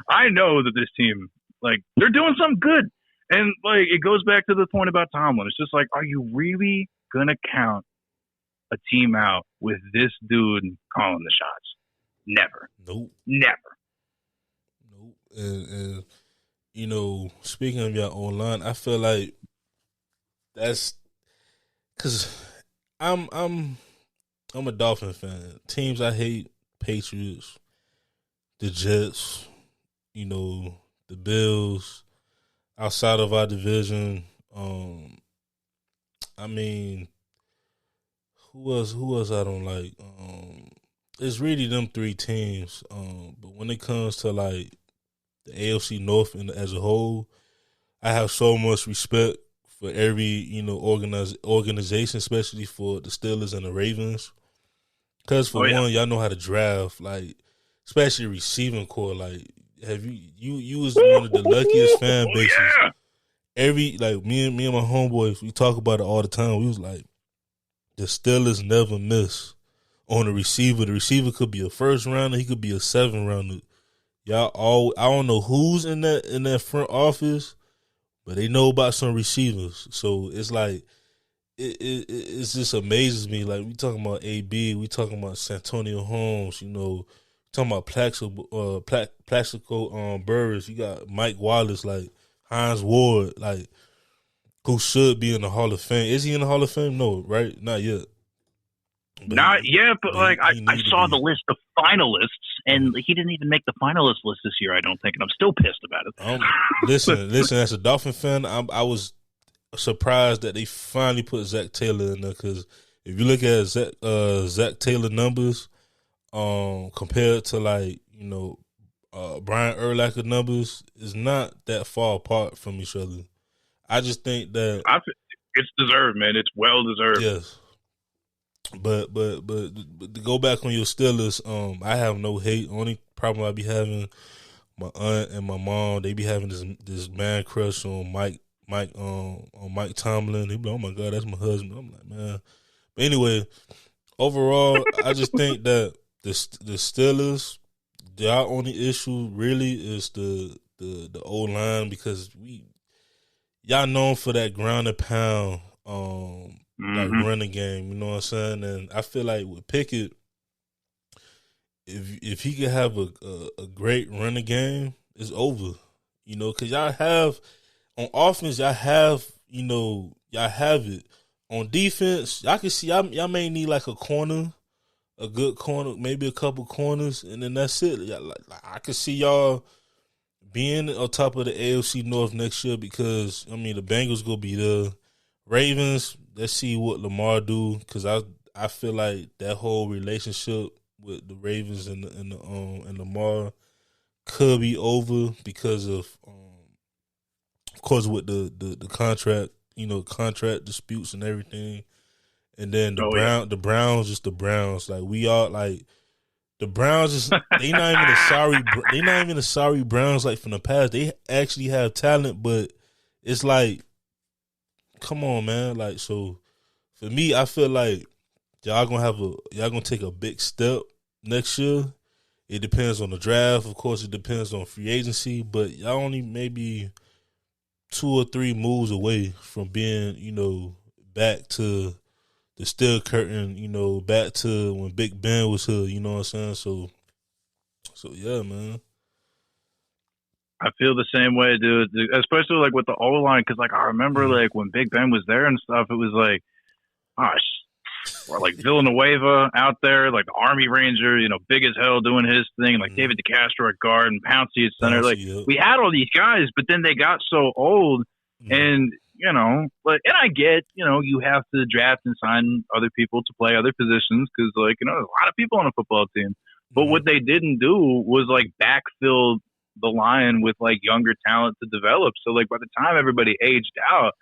I know that this team, like, they're doing something good. And, like, it goes back to the point about Tomlin. It's just like, are you really going to count a team out with this dude calling the shots? Never. Nope. Never. Nope. And speaking of your online, I feel like that's because I'm a Dolphin fan. Teams I hate: Patriots, the Jets, the Bills. Outside of our division, I mean, who else I don't like? It's really them 3 teams. But when it comes to, like, the AFC North as a whole, I have so much respect for every, organization, especially for the Steelers and the Ravens. Because for one, y'all know how to draft, like, especially receiving core. Like, have you was one of the luckiest fan bases. Every, like, me and my homeboys, we talk about it all the time. We was like, the Steelers never miss on a receiver. The receiver could be a first rounder, he could be a 7th rounder. I don't know who's in that front office, but they know about some receivers. So it's like it just amazes me. Like, we talking about AB, we talking about Santonio Holmes, talking about Plaxico Burress. You got Mike Wallace, like Hines Ward, like, who should be in the Hall of Fame. Is he in the Hall of Fame? No, right? Not yet. Not yet, but like I saw the list of finalists, and he didn't even make the finalist list this year, I don't think, and I'm still pissed about it. Listen, as a Dolphin fan, I was surprised that they finally put Zach Taylor in there, because if you look at Zach Taylor numbers, compared to, like, Brian Urlacher numbers, is not that far apart from each other. I just think that it's deserved, man. It's well deserved. Yes. But to go back on your Steelers, I have no hate. Only problem I be having, my aunt and my mom, they be having this man crush on Mike Tomlin. They be like, oh my God, that's my husband. I'm like, man. But anyway, overall, I just think that the Steelers, their only issue really is the O-line, because y'all known for that ground and pound like running game, you know what I'm saying? And I feel like with Pickett, if he could have a great running game, it's over. You know, because y'all have on offense, y'all have it. On defense, y'all can see y'all may need like a good corner, maybe a couple corners, and then that's it. I can see y'all being on top of the AFC North next year, because I mean the Bengals gonna be the Ravens. Let's see what Lamar do, because I feel like that whole relationship with the Ravens and Lamar could be over because of course with the contract, contract disputes and everything. And then the Browns, just the Browns. Like we all like the Browns is they not even a sorry Browns like from the past. They actually have talent, but it's like, come on, man. Like, so for me, I feel like y'all gonna take a big step next year. It depends on the draft, of course. It depends on free agency, but y'all only maybe 2 or 3 moves away from being, back to the steel curtain, back to when Big Ben was here. You know what I'm saying? So yeah, man. I feel the same way, dude. Especially like with the O line, because like I remember like when Big Ben was there and stuff, it was like, or like Villanueva out there, like the Army Ranger, big as hell doing his thing, like David DeCastro at guard and Pouncey at center. We had all these guys, but then they got so old, and and I get, you have to draft and sign other people to play other positions, because like there's a lot of people on a football team. But what they didn't do was like backfill the line with like younger talent to develop. So like by the time everybody aged out,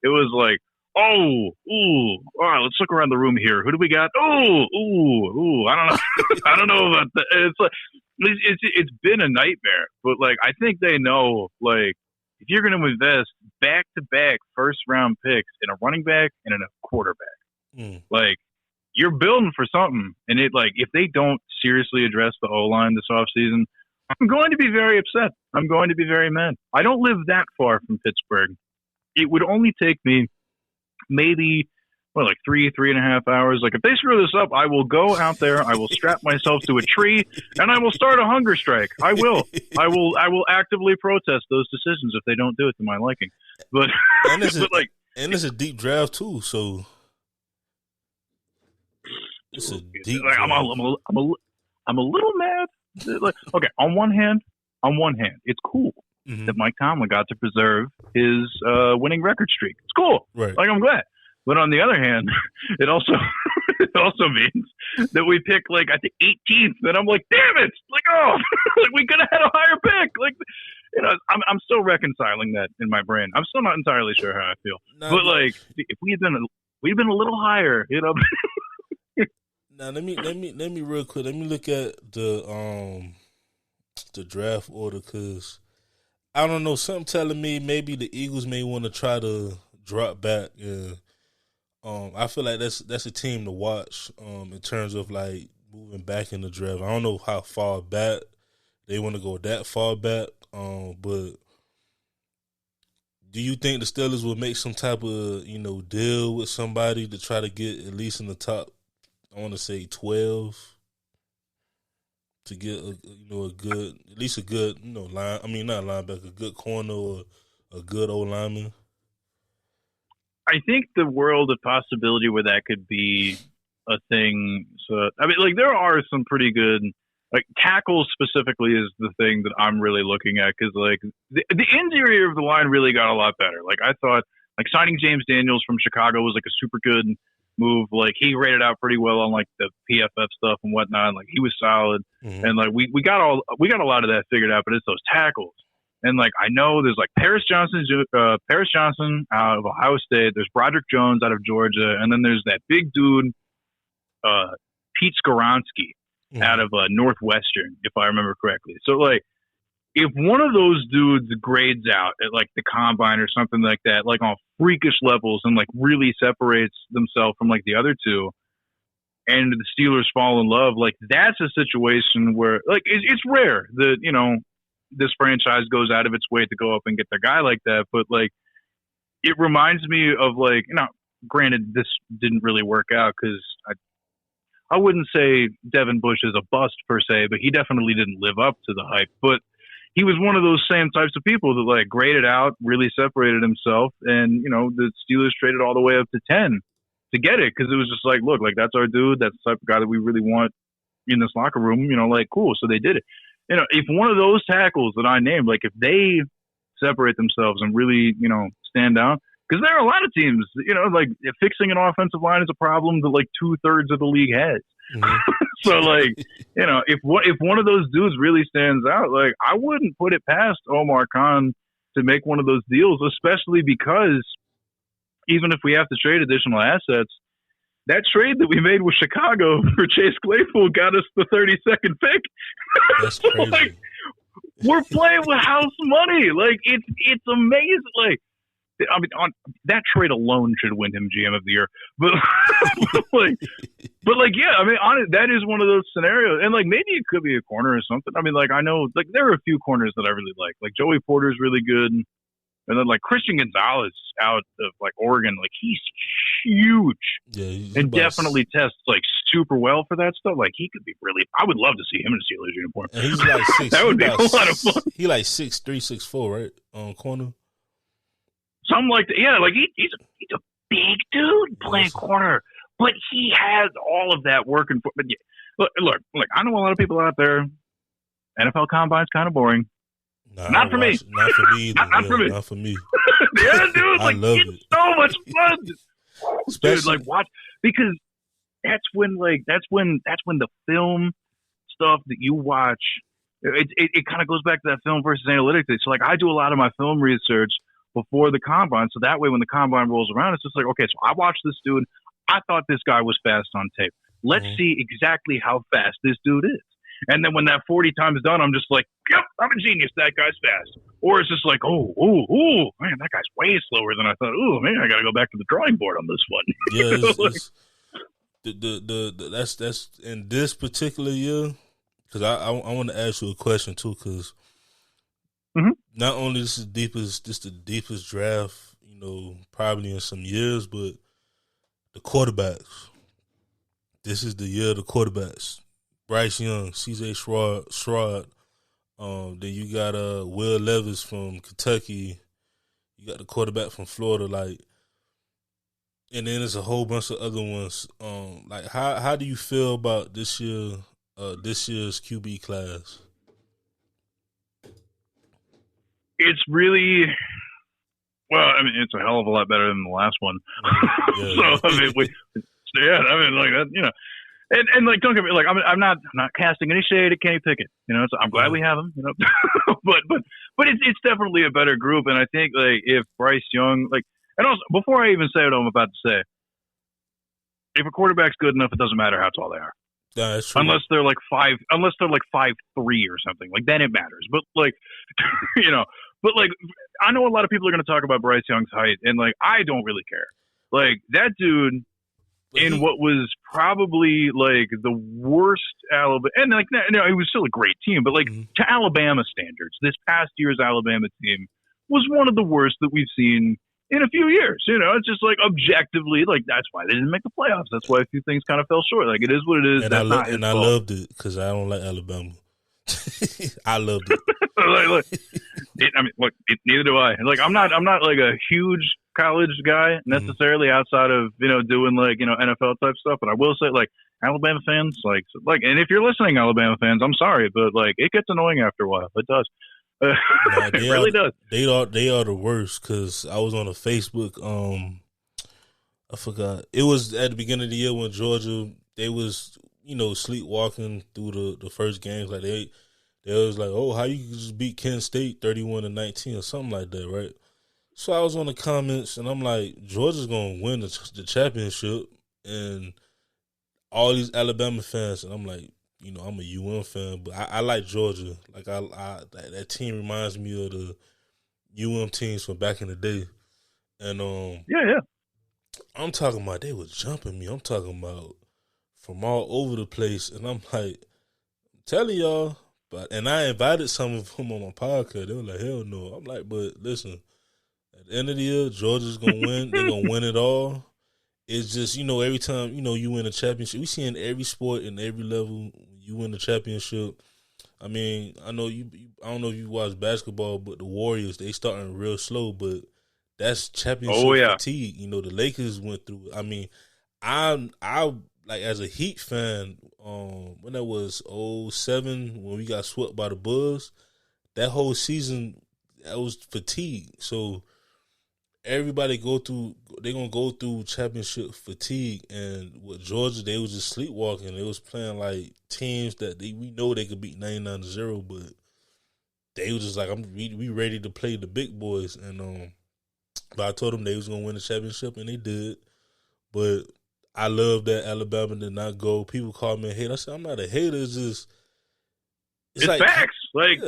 it was like, all right, let's look around the room here. Who do we got? I don't know. I don't know about that. It's like it's been a nightmare. But like I think they know, like, if you're going to invest back-to-back first-round picks in a running back and in a quarterback, like you're building for something. And it like if they don't seriously address the O-line this offseason, I'm going to be very upset. I'm going to be very mad. I don't live that far from Pittsburgh. It would only take me maybe like 3.5 hours. Like if they screw this up, I will go out there, I will strap myself to a tree, and I will start a hunger strike. I will actively protest those decisions if they don't do it to my liking. But and it's a deep draft too, so it's a deep like, I'm a little mad. Like, okay, on one hand, it's cool that Mike Tomlin got to preserve his winning record streak. It's cool. Right. Like, I'm glad. But on the other hand, it also means that we pick like I think 18th, and I'm like, damn it! Like, like we could have had a higher pick. Like, I'm still reconciling that in my brain. I'm still not entirely sure how I feel. But like, if we'd been a little higher, Now let me real quick. Let me look at the draft order, because I don't know. Something telling me maybe the Eagles may want to try to drop back, and I feel like that's a team to watch in terms of like moving back in the draft. I don't know how far back they want to go that far back, but do you think the Steelers will make some type of deal with somebody to try to get at least in the top? I want to say 12 to get a good, at least a good line. I mean, not linebacker, a good corner or a good old lineman. I think the world of possibility where that could be a thing. So I mean, like there are some pretty good, like tackles specifically is the thing that I'm really looking at, because like the interior of the line really got a lot better. Like I thought, like signing James Daniels from Chicago was like a super good move. Like he rated out pretty well on like the PFF stuff and whatnot. Like he was solid, and like we got a lot of that figured out. But it's those tackles, and like I know there's like Paris Johnson out of Ohio State. There's Broderick Jones out of Georgia, and then there's that big dude, Pete Skoronski out of Northwestern, if I remember correctly. So like if one of those dudes grades out at like the combine or something like that, like on freakish levels and like really separates themselves from like the other two, and the Steelers fall in love, like that's a situation where like it's rare that, you know, this franchise goes out of its way to go up and get their guy like that. But like, it reminds me of like, you know, granted this didn't really work out because I wouldn't say Devin Bush is a bust per se, but he definitely didn't live up to the hype. But he was one of those same types of people that like graded out, really separated himself. And, you know, the Steelers traded all the way up to 10 to get it. Cause it was just like, look, like that's our dude. That's the type of guy that we really want in this locker room, you know, like cool. So they did it. You know, if one of those tackles that I named, like if they separate themselves and really, you know, stand out, because there are a lot of teams, you know, like fixing an offensive line is a problem that like 2/3 of the league has. Mm-hmm. So like, you know, if one of those dudes really stands out, like I wouldn't put it past Omar Khan to make one of those deals, especially because even if we have to trade additional assets, that trade that we made with Chicago for Chase Claypool got us the 32nd pick. That's crazy. Like, we're playing with house money. Like it's amazing. Like, I mean, on that trade alone should win him GM of the year. But like, yeah, I mean, that is one of those scenarios. And like, maybe it could be a corner or something. I mean, like, I know, like, there are a few corners that I really like. Like, Joey Porter's really good. And then, like, Christian Gonzalez out of, like, Oregon, like, he's huge. Yeah, and definitely tests, like, super well for that stuff. Like, he could be really – I would love to see him in a Steelers uniform. And he's like 6. That would be a lot of fun. He like 6'3", 6'4", right, on corner? Something like that. Yeah, like, he's a big dude playing corner. But he has all of that working for – but yeah, look, I know a lot of people out there, NFL Combine's kind of boring. Not for me. Not for me. Not for me. Not for me. Yeah, dude. Like, it's so much fun. Dude, like, watch, because that's when the film stuff that you watch, it kind of goes back to that film versus analytics. So, like, I do a lot of my film research before the combine. So that way, when the combine rolls around, it's just like, okay, so I watched this dude. I thought this guy was fast on tape. Let's see exactly how fast this dude is. And then when that 40 times done, I'm just like, yep, I'm a genius. That guy's fast. Or it's just like, oh, man, that guy's way slower than I thought. Oh, man, I got to go back to the drawing board on this one. Yeah, that's in this particular year. Because I want to ask you a question too. Because not only this the deepest draft, you know, probably in some years, but the quarterbacks. This is the year of the quarterbacks. Bryce Young, C.J. Stroud. Then you got Will Levis from Kentucky. You got the quarterback from Florida, like, and then there's a whole bunch of other ones. Like, how do you feel about this year's QB class? It's really, well, I mean, it's a hell of a lot better than the last one. Yeah. So I mean, like that, you know. And like, don't get me, like, I'm not casting any shade at Kenny Pickett, you know. So I'm glad we have him, you know. but it's definitely a better group, and I think like if Bryce Young, like, and also before I even say what I'm about to say, if a quarterback's good enough, it doesn't matter how tall they are. Yeah, that's true. Unless they're like 5'3" or something, like then it matters. But like, you know, but like, I know a lot of people are going to talk about Bryce Young's height, and like, I don't really care. Like, that dude. In what was probably like the worst Alabama, and like, you know, it was still a great team, but like to Alabama standards, this past year's Alabama team was one of the worst that we've seen in a few years. You know, it's just like objectively, like that's why they didn't make the playoffs. That's why a few things kind of fell short. Like, it is what it is. And I loved it because I don't like Alabama. I loved it. Look, neither do I. Like, I'm not like a huge college guy necessarily outside of, you know, doing like, you know, NFL type stuff. But I will say, like, Alabama fans, like, and if you're listening, Alabama fans, I'm sorry, but like, it gets annoying after a while. It does. It really does. They are the worst because I was on a Facebook. I forgot. It was at the beginning of the year when Georgia, they was, you know, sleepwalking through the first games. Like they was like, oh, how you just beat Kent State 31-19 or something like that, right? So I was on the comments and I'm like, Georgia's gonna win the championship, and all these Alabama fans, and I'm like, I'm a UM fan, but I like Georgia. Like that team reminds me of the UM teams from back in the day. And Yeah. I'm talking about they was jumping me. I'm talking about from all over the place, and I'm like, I'm telling y'all. And I invited some of them on my podcast. They were like, hell no. I'm like, but listen, at the end of the year, Georgia's gonna win. They're gonna win it all. It's just, every time, you win a championship, we see in every sport and every level, you win the championship. I mean, I know I don't know if you watch basketball, but the Warriors, they starting real slow, but that's championship fatigue. The Lakers went through it. I mean, I like as a Heat fan, when that was 2007, when we got swept by the Bulls, that whole season, that was fatigue. So everybody they're gonna go through championship fatigue, and with Georgia, they was just sleepwalking. They was playing like teams that we know they could beat 99-0, but they was just like, we ready to play the big boys. And but I told them they was gonna win the championship, and they did. But I love that Alabama did not go. People call me a hater. I said, I'm not a hater. It's just it's like facts. Like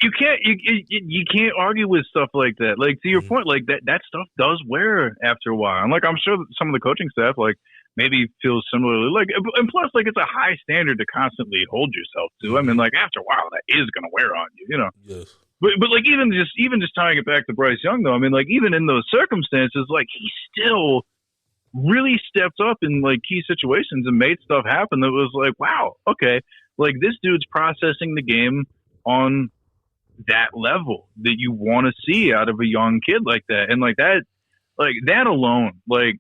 You can't argue with stuff like that. Like, to your point, like that stuff does wear after a while. And like, I'm sure that some of the coaching staff like maybe feels similarly. Like, and plus, like, it's a high standard to constantly hold yourself to. I mean, like, after a while, that is going to wear on you, Yes. But like even just tying it back to Bryce Young though, I mean, like even in those circumstances, like he still really stepped up in like key situations and made stuff happen that was like, wow, okay, like this dude's processing the game on that level that you want to see out of a young kid like that. And like that alone, like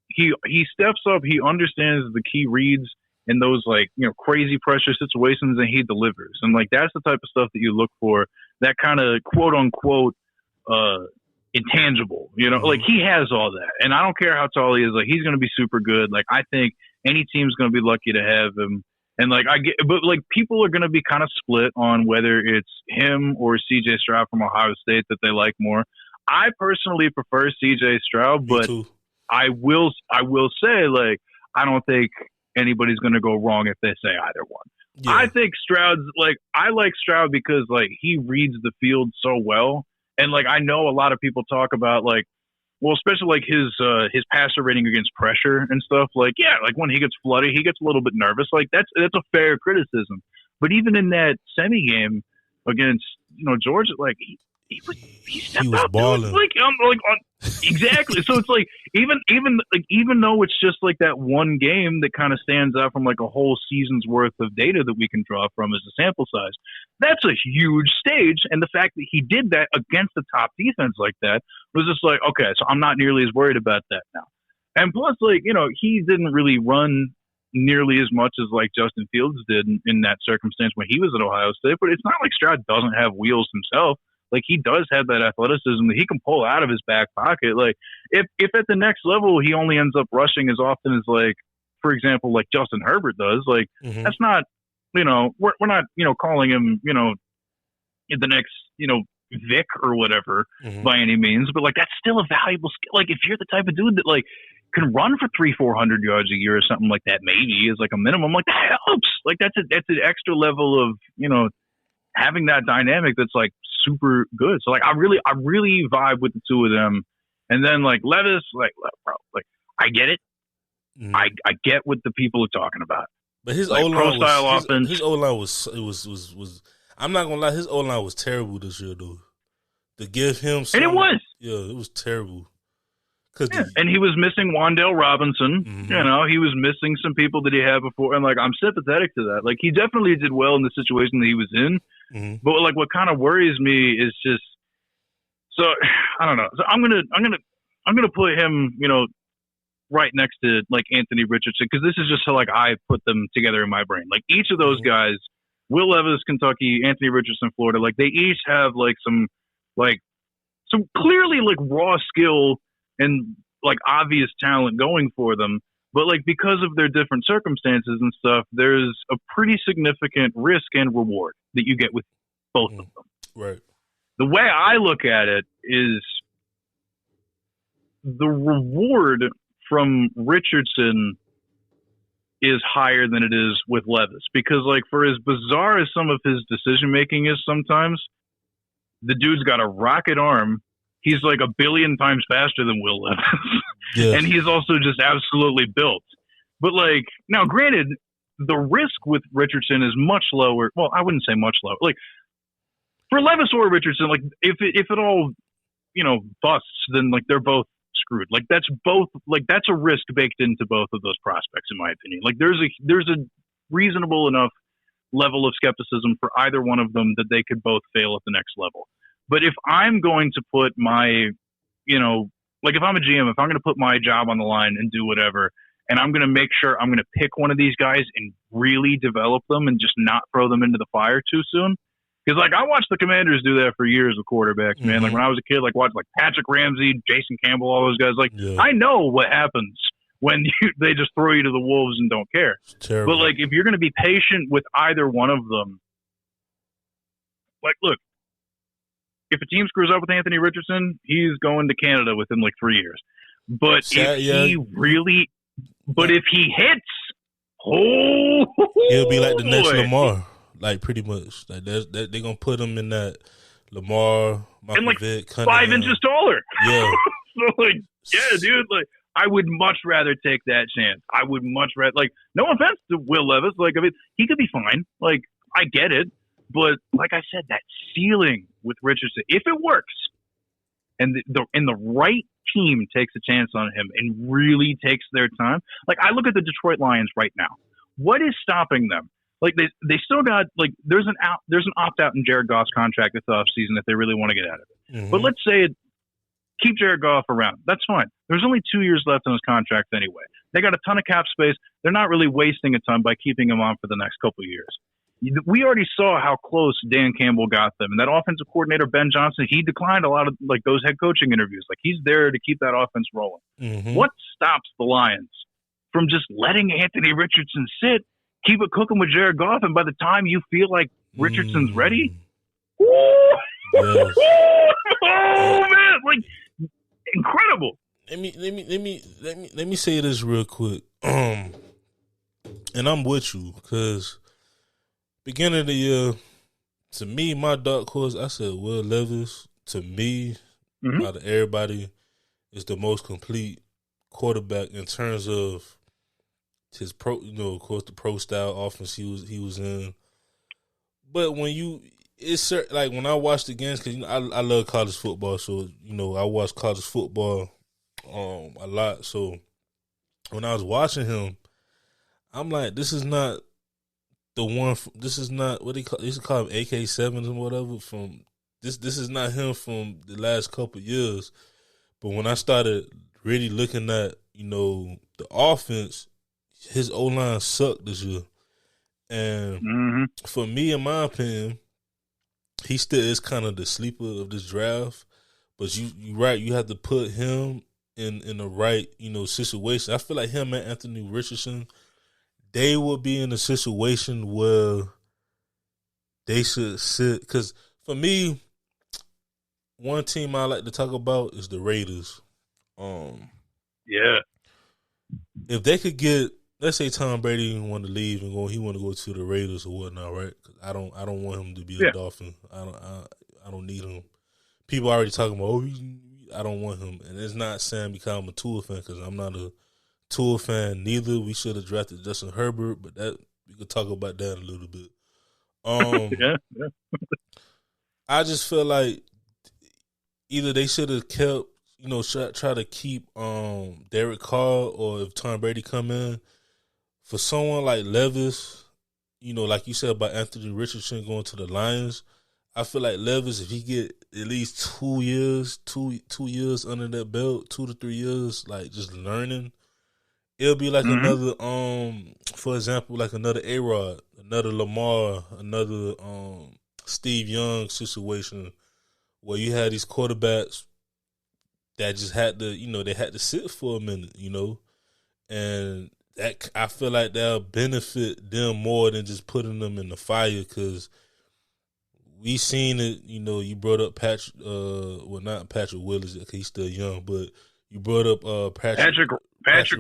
he steps up, he understands the key reads in those like, crazy pressure situations, and he delivers. And like that's the type of stuff that you look for, that kind of quote unquote intangible, like he has all that. And I don't care how tall he is, like he's going to be super good. Like I think any team's going to be lucky to have him. And like but like people are going to be kind of split on whether it's him or CJ Stroud from Ohio State that they like more. I personally prefer CJ Stroud, but I will say, like, I don't think anybody's going to go wrong if they say either one. Yeah. I think I like Stroud because like he reads the field so well. And like, I know a lot of people talk about like, well, especially like his passer rating against pressure and stuff. Like, yeah, like when he gets flooded, he gets a little bit nervous. Like that's a fair criticism. But even in that semi game against Georgia, like he stepped up, balling. Exactly. So it's like even though it's just like that one game that kind of stands out from like a whole season's worth of data that we can draw from as a sample size, that's a huge stage. And the fact that he did that against the top defense like that was just like, okay, so I'm not nearly as worried about that now. And plus, like, he didn't really run nearly as much as like Justin Fields did in that circumstance when he was at Ohio State. But it's not like Stroud doesn't have wheels himself. Like he does have that athleticism that he can pull out of his back pocket. Like if at the next level he only ends up rushing as often as like, for example, like Justin Herbert does, like that's not, we're not, calling him, the next, Vic or whatever by any means, but like that's still a valuable skill. Like if you're the type of dude that like can run for 300-400 yards a year or something like that, maybe is like a minimum, like that helps. Like that's an extra level of, having that dynamic that's like super good. So like I really vibe with the two of them. And then like Levis, like bro, like I get it. I get what the people are talking about. But his like, O-line offense. His O-line was I'm not gonna lie, his O-line was terrible this year though. To give him some, and it was. Yeah, it was terrible. And he was missing Wan'Dale Robinson. He was missing some people that he had before. And like I'm sympathetic to that. Like he definitely did well in the situation that he was in. But like what kind of worries me is just so I don't know. So I'm gonna put him, right next to like Anthony Richardson, because this is just how like I put them together in my brain. Like each of those guys, Will Levis, Kentucky, Anthony Richardson, Florida, like they each have like some clearly like raw skill and like obvious talent going for them. But like because of their different circumstances and stuff, there's a pretty significant risk and reward that you get with both of them. Right. The way I look at it is the reward from Richardson is higher than it is with Levis. Because, like, for as bizarre as some of his decision making is sometimes, the dude's got a rocket arm. He's like a billion times faster than Will Levis. Yes. And he's also just absolutely built. But, like, now granted, the risk with Richardson is much lower. Well, I wouldn't say much lower. Like, for Levis or Richardson, like, if it all, busts, then, like, they're both screwed. Like, that's a risk baked into both of those prospects, in my opinion. Like, there's a reasonable enough level of skepticism for either one of them that they could both fail at the next level. But if I'm going to put my, like, if I'm a GM, if I'm going to put my job on the line and do whatever, and I'm going to make sure I'm going to pick one of these guys and really develop them and just not throw them into the fire too soon. Because, like, I watched the Commanders do that for years with quarterbacks, man. Mm-hmm. Like, when I was a kid, like, watched, like, Patrick Ramsey, Jason Campbell, all those guys. Like, yeah. I know what happens when they just throw you to the wolves and don't care. It's terrible. But, like, if you're going to be patient with either one of them, like, look, if a team screws up with Anthony Richardson, he's going to Canada within, like, 3 years. But if he hits, he'll be like the next boy. Lamar. Like, pretty much. Like, they're going to put him in that Lamar, Michael and, like, Vick, 5 inches taller. Yeah. So, like, yeah, dude, like, I would much rather take that chance. I would much rather, like, no offense to Will Levis. Like, I mean, he could be fine. Like, I get it. But, like I said, that ceiling with Richardson, if it works, and the right team takes a chance on him and really takes their time. Like, I look at the Detroit Lions right now. What is stopping them? Like, they still got, like, there's an opt-out in Jared Goff's contract this offseason if they really want to get out of it. Mm-hmm. But let's say keep Jared Goff around. That's fine. There's only 2 years left on his contract anyway. They got a ton of cap space. They're not really wasting a ton by keeping him on for the next couple of years. We already saw how close Dan Campbell got them. And that offensive coordinator, Ben Johnson, he declined a lot of, like, those head coaching interviews. Like, he's there to keep that offense rolling. Mm-hmm. What stops the Lions from just letting Anthony Richardson sit, keep it cooking with Jared Goff, and by the time you feel like Richardson's ready, yes. Oh man, like, incredible. Let me say this real quick. And I'm with you because beginning of the year, to me, my dark horse, I said Will Levis. To me, out of everybody, is the most complete quarterback in terms of his pro, of course, the pro style offense he was in. But when it's like when I watch the games, because I love college football, so I watch college football a lot. So when I was watching him, I'm like, this is not the one. This is not what they call him AK-7s and whatever. From this is not him from the last couple of years. But when I started really looking at the offense, his O-line sucked this year. And for me, in my opinion, he still is kind of the sleeper of this draft. But you're right, you have to put him in the right, situation. I feel like him and Anthony Richardson, they will be in a situation where they should sit. Because for me, one team I like to talk about is the Raiders. Yeah. If they could get, let's say Tom Brady want to leave and he want to go to the Raiders or whatnot, right? 'Cause I don't want him to be a Dolphin. I don't need him. People already talking about, I don't want him, and it's not saying because I'm a Tua fan, because I'm not a Tua fan neither. We should have drafted Justin Herbert, but that we could talk about that in a little bit. Yeah. I just feel like either they should have kept, try to keep Derek Carr, or if Tom Brady come in, for someone like Levis, like you said about Anthony Richardson going to the Lions, I feel like Levis, if he get at least 2 years, two years under that belt, 2 to 3 years, like just learning, it'll be like another, for example, like another A-Rod, another Lamar, another Steve Young situation where you had these quarterbacks that just had to, they had to sit for a minute, and that, I feel like that'll benefit them more than just putting them in the fire, because we seen it. You brought up Patrick, not Patrick Willis, because he's still young, but you brought up Patrick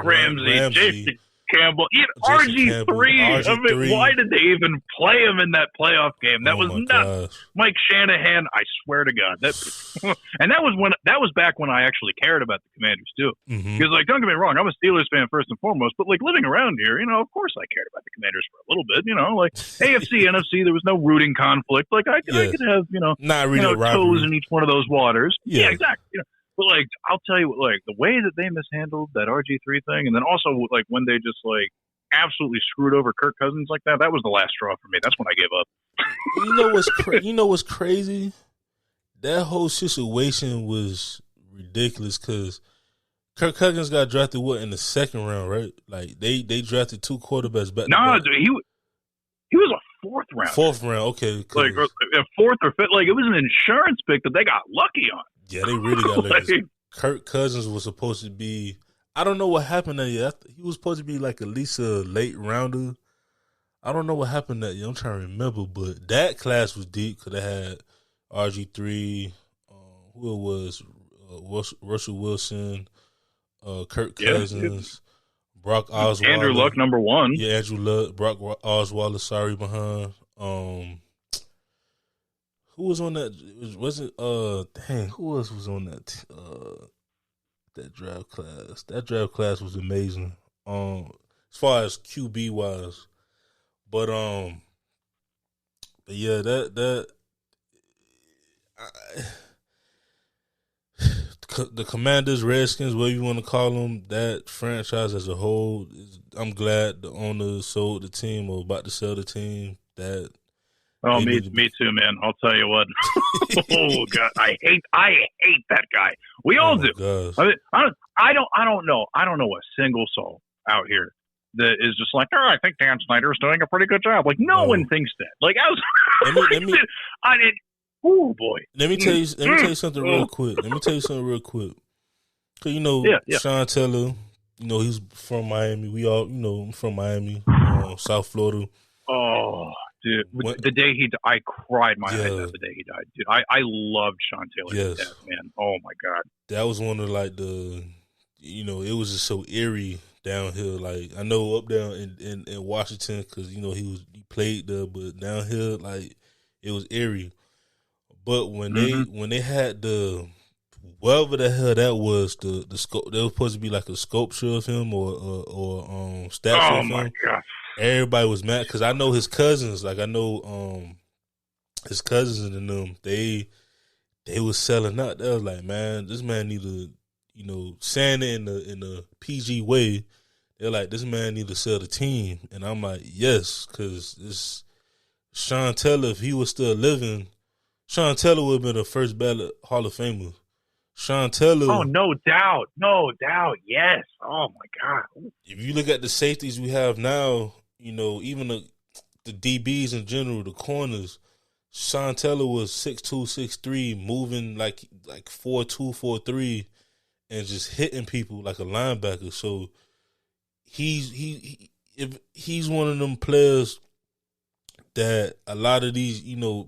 Ramsey. Campbell, Jason RG3. I Campbell, mean, why did they even play him in that playoff game? That was nuts. Gosh. Mike Shanahan, I swear to God, and that was back when I actually cared about the Commanders too. Because like, don't get me wrong, I'm a Steelers fan first and foremost, but like living around here, of course I cared about the Commanders for a little bit. Like AFC, NFC, there was no rooting conflict. Like I could have not really toes in each one of those waters. Yeah, exactly. But like, I'll tell you what, like the way that they mishandled that RG3 thing, and then also like when they just like absolutely screwed over Kirk Cousins like that was the last straw for me. That's when I gave up. You know what's crazy? That whole situation was ridiculous because Kirk Cousins got drafted in the second round, right? Like they drafted 2 quarterbacks back. No, dude, he was a fourth round. Fourth round, okay. Like a fourth or fifth. Like it was an insurance pick that they got lucky on. Yeah, they really got lucky. Kirk Cousins was supposed to be. I don't know what happened that year. He was supposed to be like at least a late rounder. I don't know what happened that year. I'm trying to remember, but that class was deep because they had RG3, who it was, Russell Wilson, Kirk Cousins, Brock Osweiler. Andrew Luck, number 1. Yeah, Andrew Luck, Brock Osweiler, sorry, behind. Who was on that? Who else was on that draft class? That draft class was amazing. As far as QB wise, but yeah, the Commanders, Redskins, whatever you want to call them, that franchise as a whole, I'm glad the owner sold the team or about to sell the team. Me too, man. I'll tell you what. Oh God, I hate that guy. We all do. Gosh. I don't know a single soul out here that is just like, I think Dan Snyder is doing a pretty good job. Like no one thinks that. Like oh boy. Let me tell you something real quick. Cause Sean Taylor, he's from Miami. We all, I'm from Miami, South Florida. Oh. Dude, the day I cried my eyes out the day he died. Dude, I loved Sean Taylor's death, man. Oh my God. That was one of like it was just so eerie downhill. Like I know up down in Washington because he played there, but down here like it was eerie. But when they had whatever the hell that was, the sculpt, there was supposed to be like a sculpture of him or statue of him. Oh my God. Everybody was mad because I know his cousins. Like I know his cousins and them. They was selling out. They was like, man, this man need to, saying it in a PG way. They're like, this man need to sell the team, and I'm like, yes, because this Sean Taylor, if he was still living, Sean Taylor would have been a first ballot Hall of Famer. Sean Taylor. Oh, no doubt, yes. Oh my God. If you look at the safeties we have now. Even the DBs in general, the corners, Sean Taylor was 6'2", 6'3", moving like 4'2", 4'3", and just hitting people like a linebacker. So he's one of them players that a lot of these,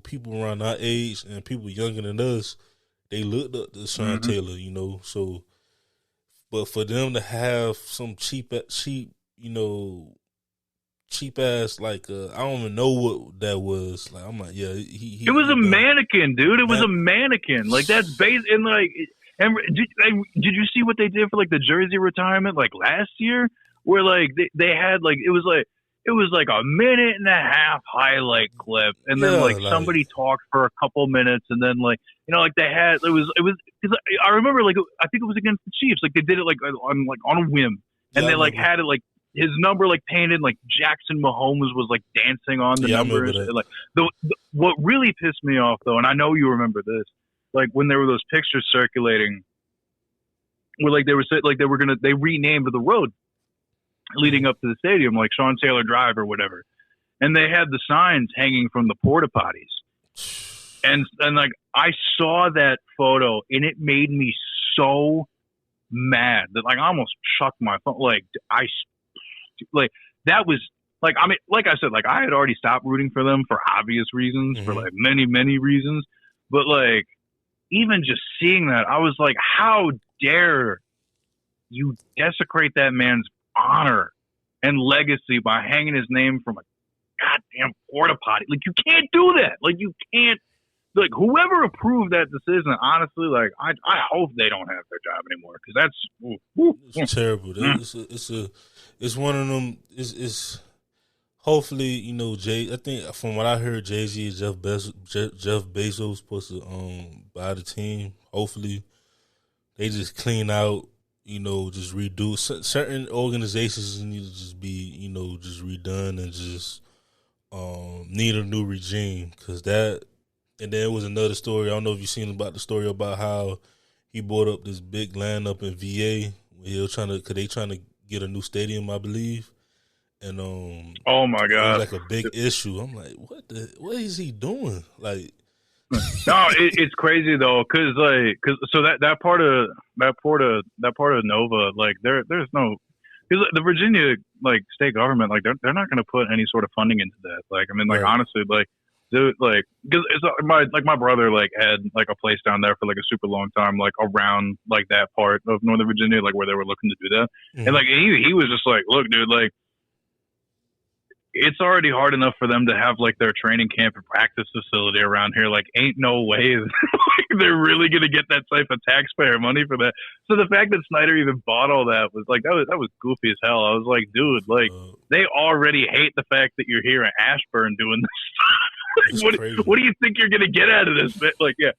people around our age and people younger than us, they looked up to Sean Taylor, So, but for them to have some cheap ass like I don't even know what that was. Like I'm like, yeah, it was a mannequin, dude. It was a mannequin. Like that's based in like. And did you see what they did for like the jersey retirement like last year? Where like they had like it was like a minute and a half highlight clip, and then like somebody talked for a couple minutes, and then like like they had it was because I remember like I think it was against the Chiefs. Like they did it like on a whim, and they like had it like. His number like painted like Jackson Mahomes was like dancing on the numbers. Like what really pissed me off though, and I know you remember this, like when there were those pictures circulating, where like they renamed the road leading up to the stadium, like Sean Taylor Drive or whatever, and they had the signs hanging from the porta potties, and like I saw that photo and it made me so mad that like I almost chucked my phone. Like that was like, I mean, like I said, like I had already stopped rooting for them for obvious reasons, for like many, many reasons. But like, even just seeing that, I was like, how dare you desecrate that man's honor? And and legacy by hanging his name from a goddamn porta potty. Like, you can't do that. Like, you can't. Like, whoever approved that decision, honestly, like, I hope they don't have their job anymore, because that's it's terrible. It's one of them. It's hopefully, you know, I think from what I heard, Jay-Z and Jeff Bezos supposed to buy the team. Hopefully, they just clean out, you know, just redo certain organizations need to just be, you know, just redone and just need a new regime, because that. And then there was another story. I don't know if you've seen about the story about how he bought up this big land up in VA. He was cause they trying to get a new stadium, I believe. And oh my god, it was like a big issue. I'm like, what is he doing? Like, no, it's crazy though, cause so that part of Nova, like there's no, because the Virginia like state government, like they're not going to put any sort of funding into that. Like, I mean, like, right. Honestly, like. Dude, like, because it's my brother like had like a place down there for like a super long time, like around like that part of Northern Virginia, like where they were looking to do that, and like he was just like, look, dude, like, it's already hard enough for them to have like their training camp and practice facility around here. Like, ain't no way they're really gonna get that type of taxpayer money for that. So the fact that Snyder even bought all that was like that was goofy as hell. I was like, dude, like they already hate the fact that you're here in Ashburn doing this. Like, what do you think you're gonna get out of this? Like, yeah,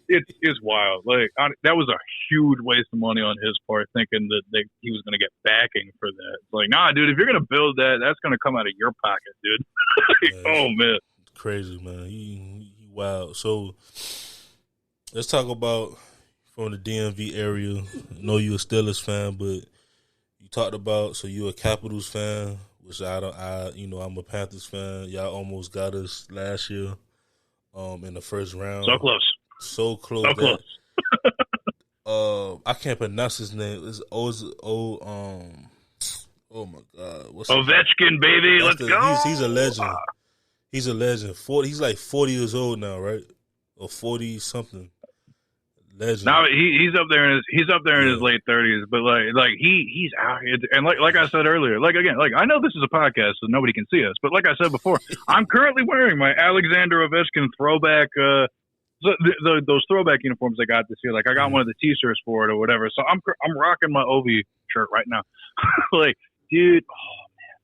it's wild. Like, that was a huge waste of money on his part, thinking that he was gonna get backing for that. It's like, nah, dude, if you're gonna build that, that's gonna come out of your pocket, dude. Like, oh man, crazy, man. He wild. So let's talk about from the DMV area. I know you're a Steelers fan, but you talked about, so you're a Capitals fan. Which I'm a Panthers fan. Y'all almost got us last year, in the first round. So close. So close. I can't pronounce his name. It's oh my God, Ovechkin, baby, let's go. He's a legend. He's a legend. He's like 40 years old now, right? Or 40 something. Legend. Now he's up there in his late 30s, but like he's out here, and like I said earlier, like again, like I know this is a podcast so nobody can see us, but like I said before, I'm currently wearing my Alexander Ovechkin throwback those throwback uniforms I got this year. Like I got one of the T-shirts for it or whatever, so I'm rocking my Ovi shirt right now. Like, dude, oh man,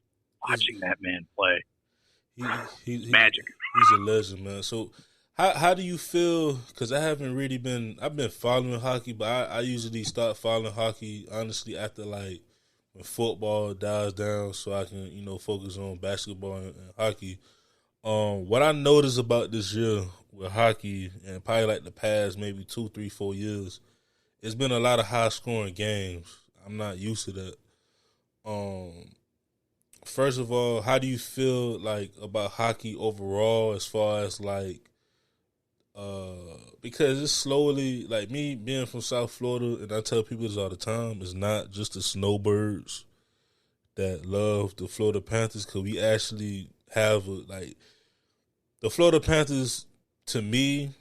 watching that man play, he's magic. He's a legend, man. So. How do you feel? Because I haven't really I've been following hockey, but I usually start following hockey, honestly, after like when football dies down so I can, you know, focus on basketball and hockey. What I noticed about this year with hockey and probably like the past maybe 2, 3, 4 years, it's been a lot of high-scoring games. I'm not used to that. First of all, how do you feel like about hockey overall as far as like, because it's slowly, like me being from South Florida, and I tell people this all the time, it's not just the snowbirds that love the Florida Panthers, because we actually have the Florida Panthers, to me,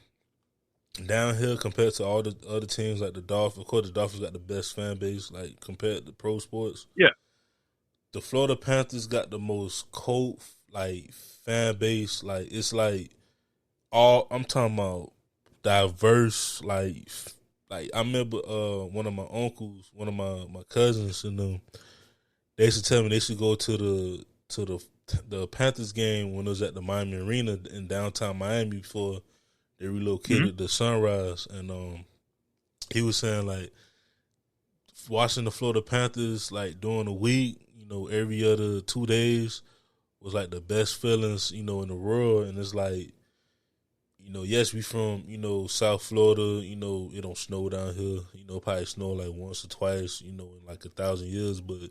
downhill compared to all the other teams like the Dolphins. Of course, the Dolphins got the best fan base, like compared to pro sports. Yeah, the Florida Panthers got the most cult like fan base. Like it's like. I'm talking about diverse, like I remember one of my uncles, one of my cousins and them, they used to tell me they should go to the Panthers game when it was at the Miami Arena in downtown Miami before they relocated to Sunrise, and he was saying like watching the Florida Panthers like during the week, you know, every other 2 days was like the best feelings, you know, in the world, and it's like. You know, yes, we from, you know, South Florida, you know, it don't snow down here. You know, probably snow like once or twice, you know, in like 1,000 years, but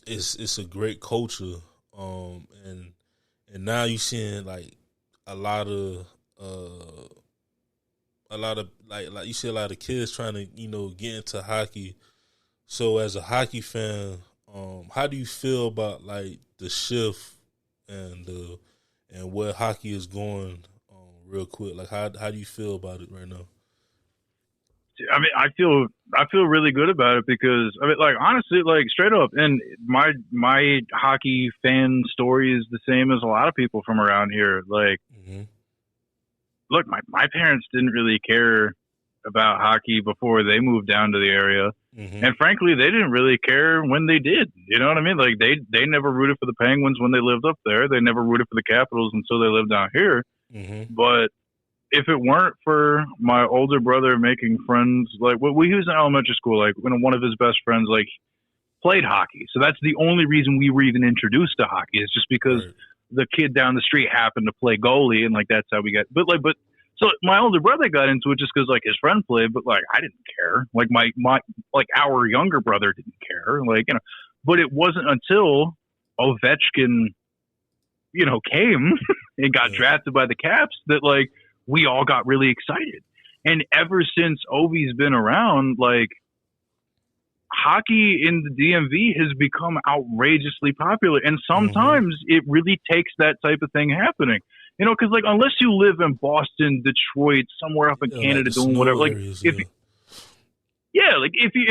it's a great culture. And now you seeing like a lot of like you see a lot of kids trying to, you know, get into hockey. So as a hockey fan, how do you feel about like the shift and where hockey is going, real quick? Like, how do you feel about it right now? I mean, I feel really good about it because I mean, like honestly, like straight up, and my hockey fan story is the same as a lot of people from around here. Like, look, my parents didn't really care about hockey before they moved down to the area, and frankly, they didn't really care when they did. You know what I mean? Like they never rooted for the Penguins when they lived up there. They never rooted for the Capitals until they lived down here. But if it weren't for my older brother making friends, like he was in elementary school, like when one of his best friends like played hockey. So that's the only reason we were even introduced to hockey, is just because the kid down the street happened to play goalie, and like that's how we got. But so my older brother got into it just because like his friend played, but like I didn't care. Like my like our younger brother didn't care. Like, you know, but it wasn't until Ovechkin, you know, came and got drafted by the Caps that like we all got really excited. And ever since Ovi's been around, like hockey in the DMV has become outrageously popular. And sometimes it really takes that type of thing happening. You know, because like unless you live in Boston, Detroit, somewhere up in Canada like doing whatever, like areas, if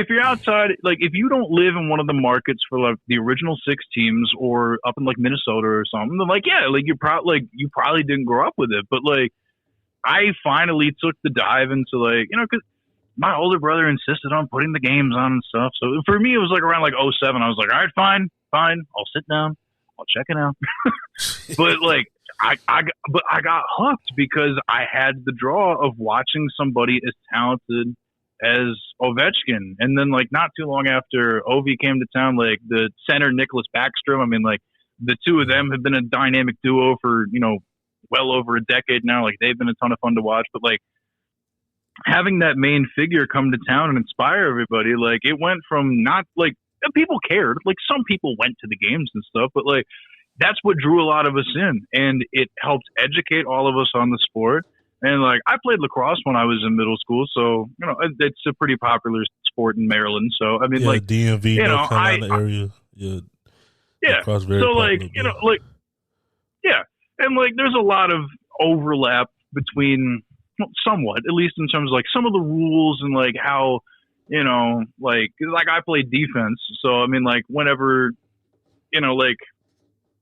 you're outside, like if you don't live in one of the markets for like the original 6 teams or up in like Minnesota or something, then like you probably didn't grow up with it. But like I finally took the dive into like, you know, because my older brother insisted on putting the games on and stuff. So for me, it was like around like 07. I was like, all right, fine, I'll sit down, I'll check it out. But like I got hooked because I had the draw of watching somebody as talented as Ovechkin. And then like not too long after Ovi came to town, like the center Nicholas Backstrom, I mean, like the two of them have been a dynamic duo for, you know, well over a decade now. Like they've been a ton of fun to watch, but like having that main figure come to town and inspire everybody, like it went from not like people cared, like some people went to the games and stuff, but like that's what drew a lot of us in, and it helped educate all of us on the sport. And like I played lacrosse when I was in middle school, so you know it's a pretty popular sport in Maryland. So I mean, like DMV, you know, North Carolina area, so like you know, like and like there's a lot of overlap between, somewhat, at least in terms of like some of the rules and like how, you know, like I played defense, so I mean like whenever, you know, like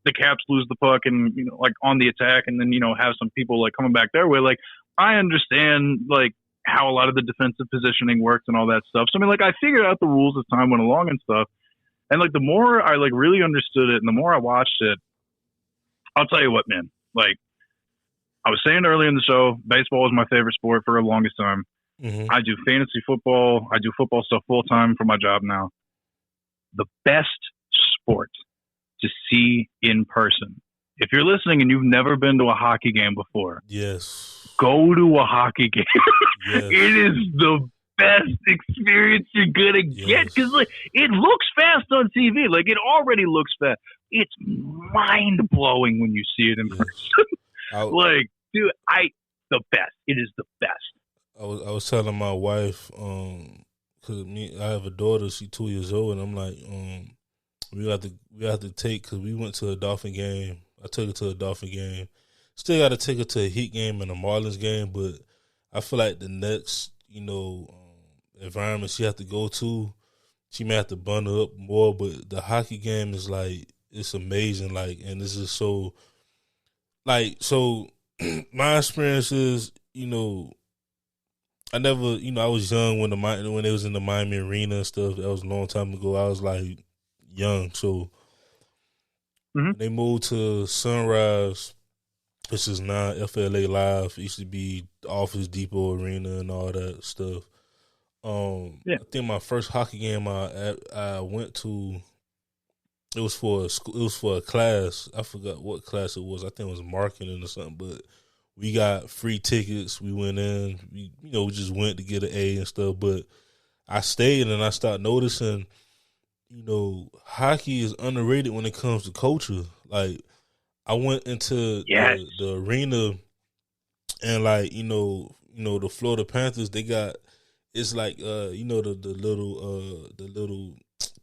the Caps lose the puck and, you know, like on the attack and then, you know, have some people like coming back their way, like I understand like how a lot of the defensive positioning works and all that stuff. So I mean like I figured out the rules as time went along and stuff, and like the more I like really understood it and the more I watched it, I'll tell you what, man, like I was saying earlier in the show, baseball was my favorite sport for the longest time. I do fantasy football. I do football stuff full time for my job now. The best sport to see in person. If you're listening and you've never been to a hockey game before, go to a hockey game. It is the best experience you're gonna get, because like it looks fast on TV. Like it already looks fast. It's mind blowing when you see it in person. Like, dude, the best. It is the best. I was telling my wife, cause I have a daughter. She's 2 years old, and I'm like, we have to take, cause we went to a Dolphin game. I took her to a Dolphin game. Still got to take her to a Heat game and a Marlins game, but I feel like the next, you know, environment she have to go to, she may have to bundle up more. But the hockey game is like, it's amazing. Like, and this is so, like, so my experience is, you know, I never, you know, I was young when it was in the Miami Arena and stuff. That was a long time ago. I was like young, so they moved to Sunrise, which is now FLA Live. It used to be Office Depot Arena and all that stuff. I think my first hockey game I went to, it was for a school, it was for a class. I forgot what class it was. I think it was marketing or something. But we got free tickets. We went in. We just went to get an A and stuff. But I stayed and I started noticing, you know, hockey is underrated when it comes to culture. Like, I went into the arena, and like, you know, the Florida Panthers, they got, it's like you know, the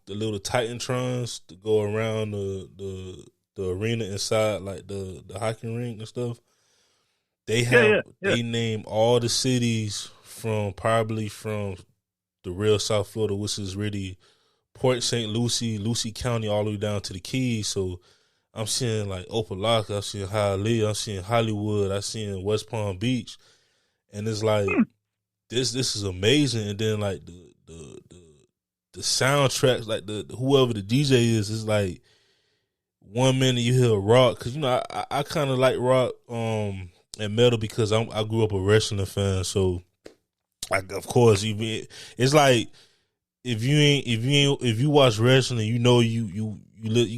little Titantrons to go around the arena inside, like the hockey rink and stuff. They have they name all the cities probably from the real South Florida, which is really Port St. Lucie, Lucie County, all the way down to the Keys. So I'm seeing like Opelika, I'm seeing Hialeah, I'm seeing Hollywood, I'm seeing West Palm Beach, and it's like this is amazing. And then like the soundtracks, like the whoever the DJ is like 1 minute you hear rock, because I kind of like rock and metal because I grew up a wrestling fan, so of course it's like if you watch wrestling, you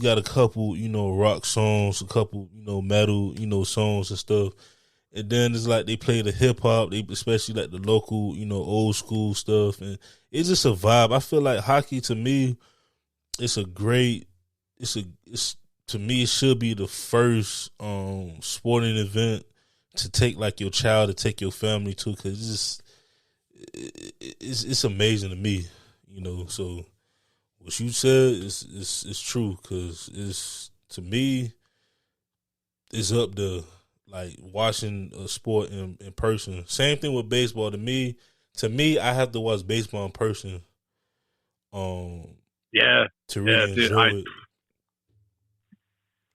got a couple rock songs, a couple metal songs and stuff, and then it's like they play the hip hop, especially like the local old school stuff, and it's just a vibe. I feel like hockey to me, to me, it should be the first sporting event to take like your child, to take your family to, because it's amazing to me, So what you said is true, because to me, it's up to like watching a sport in person. Same thing with baseball. To me, I have to watch baseball in person. To really enjoy it.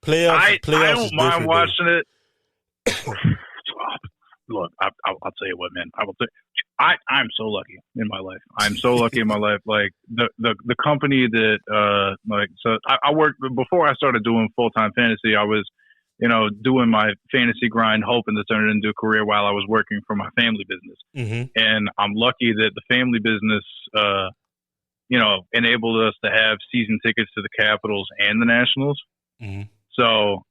Playoffs I don't is mind watching though. it. Look, I'll tell you what, man. I'm so lucky in my life. I'm so lucky in my life. Like the company that I worked before I started doing full-time fantasy. I was doing my fantasy grind, hoping to turn it into a career while I was working for my family business. Mm-hmm. And I'm lucky that the family business enabled us to have season tickets to the Capitals and the Nationals. Mm-hmm. So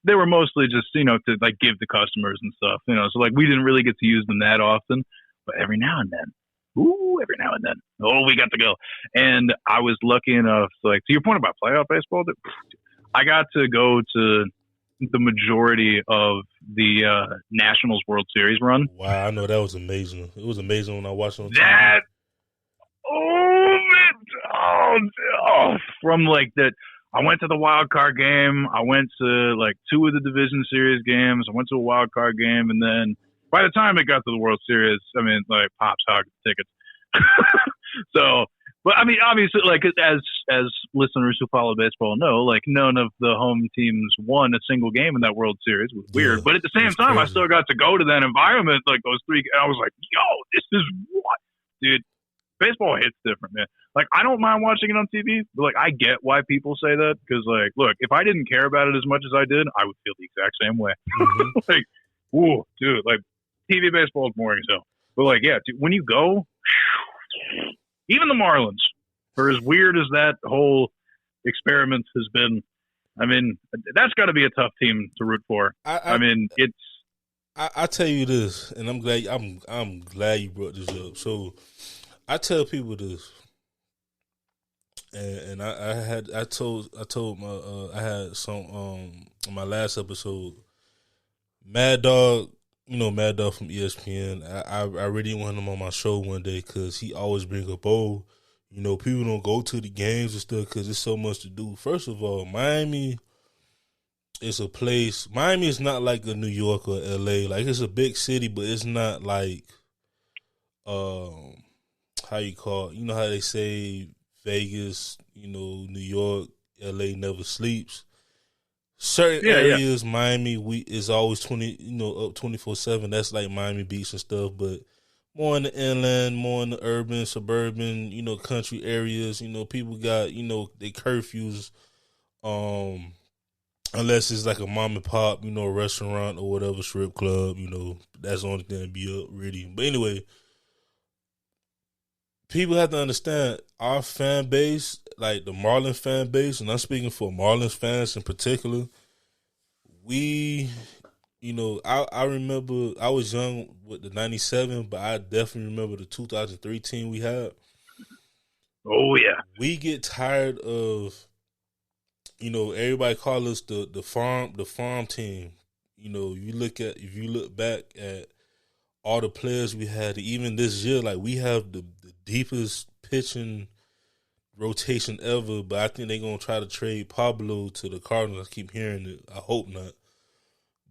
they were mostly just to like give to customers and stuff. So like we didn't really get to use them that often, but every now and then, we got to go. And I was lucky enough, to your point about playoff baseball, I got to go to the majority of the Nationals World Series run. Wow, I know that was amazing. It was amazing when I watched on TV. That, from like that. I went to the wild card game. I went to like 2 of the division series games. I went to a wild card game, and then by the time it got to the World Series, Pops hogged the tickets. So, but obviously, like as listeners who follow baseball know, like none of the home teams won a single game in that World Series. It was weird, but at the same time, crazy. I still got to go to that environment, like those 3. And I was like, yo, this is what, dude. Baseball hits different, man. Like, I don't mind watching it on TV, but like, I get why people say that, because like, look, if I didn't care about it as much as I did, I would feel the exact same way. Mm-hmm. Like, ooh, dude, like, TV baseball is boring as hell. But like, yeah, dude, when you go, even the Marlins, for as weird as that whole experiment has been, that's got to be a tough team to root for. I tell you this, and I'm glad you brought this up. So I tell people this, and I had some on my last episode, Mad Dog. Mad Dog from ESPN. I really want him on my show one day, because he always bring up, people don't go to the games and stuff because there's so much to do. First of all, Miami is a place. Miami is not like a New York or LA. Like, it's a big city, but it's not like how you call it? You know how they say Vegas, New York, LA never sleeps. Certain areas, Miami, is always up 24/7. That's like Miami Beach and stuff, but more in the inland, more in the urban, suburban, country areas. People got they curfews, unless it's like a mom and pop, a restaurant or whatever, strip club. That's the only thing that be up really. But anyway, people have to understand our fan base, like the Marlins fan base, and I'm speaking for Marlins fans in particular. I remember I was young with the 97, but I definitely remember the 2003 team we had. Oh, yeah. We get tired of, everybody call us the farm team. If you look back at all the players we had, even this year, like we have the deepest pitching rotation ever, but I think they're going to try to trade Pablo to the Cardinals. I keep hearing it. I hope not.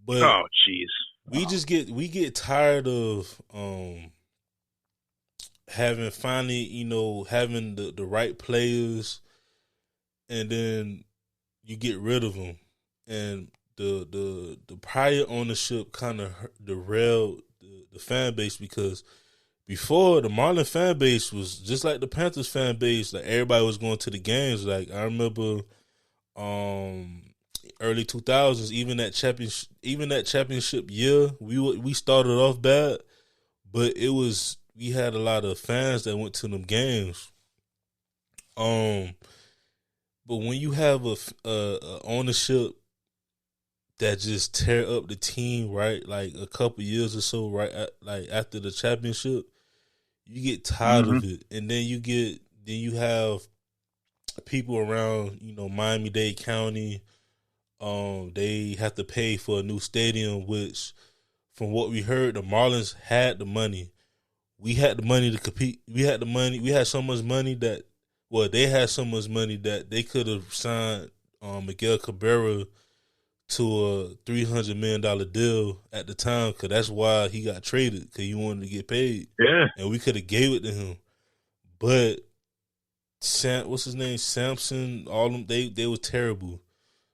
But oh, jeez. we get tired of having having the right players, and then you get rid of them, and the prior ownership kind of derailed the fan base, because before, the Marlins fan base was just like the Panthers fan base. Like, everybody was going to the games. Like, I remember early 2000s, even that championship year, we started off bad, but we had a lot of fans that went to them games. But when you have a ownership that just tear up the team, right? Like a couple years or so, right? Like after the championship, you get tired of it, and then you have people around, Miami-Dade County. They have to pay for a new stadium, which, from what we heard, the Marlins had the money. We had the money to compete. We had the money. We had so much money they had so much money that they could have signed Miguel Cabrera to a $300 million deal at the time, because that's why he got traded, because he wanted to get paid. Yeah. And we could have gave it to him. But what's his name? Sampson, all them, they were terrible.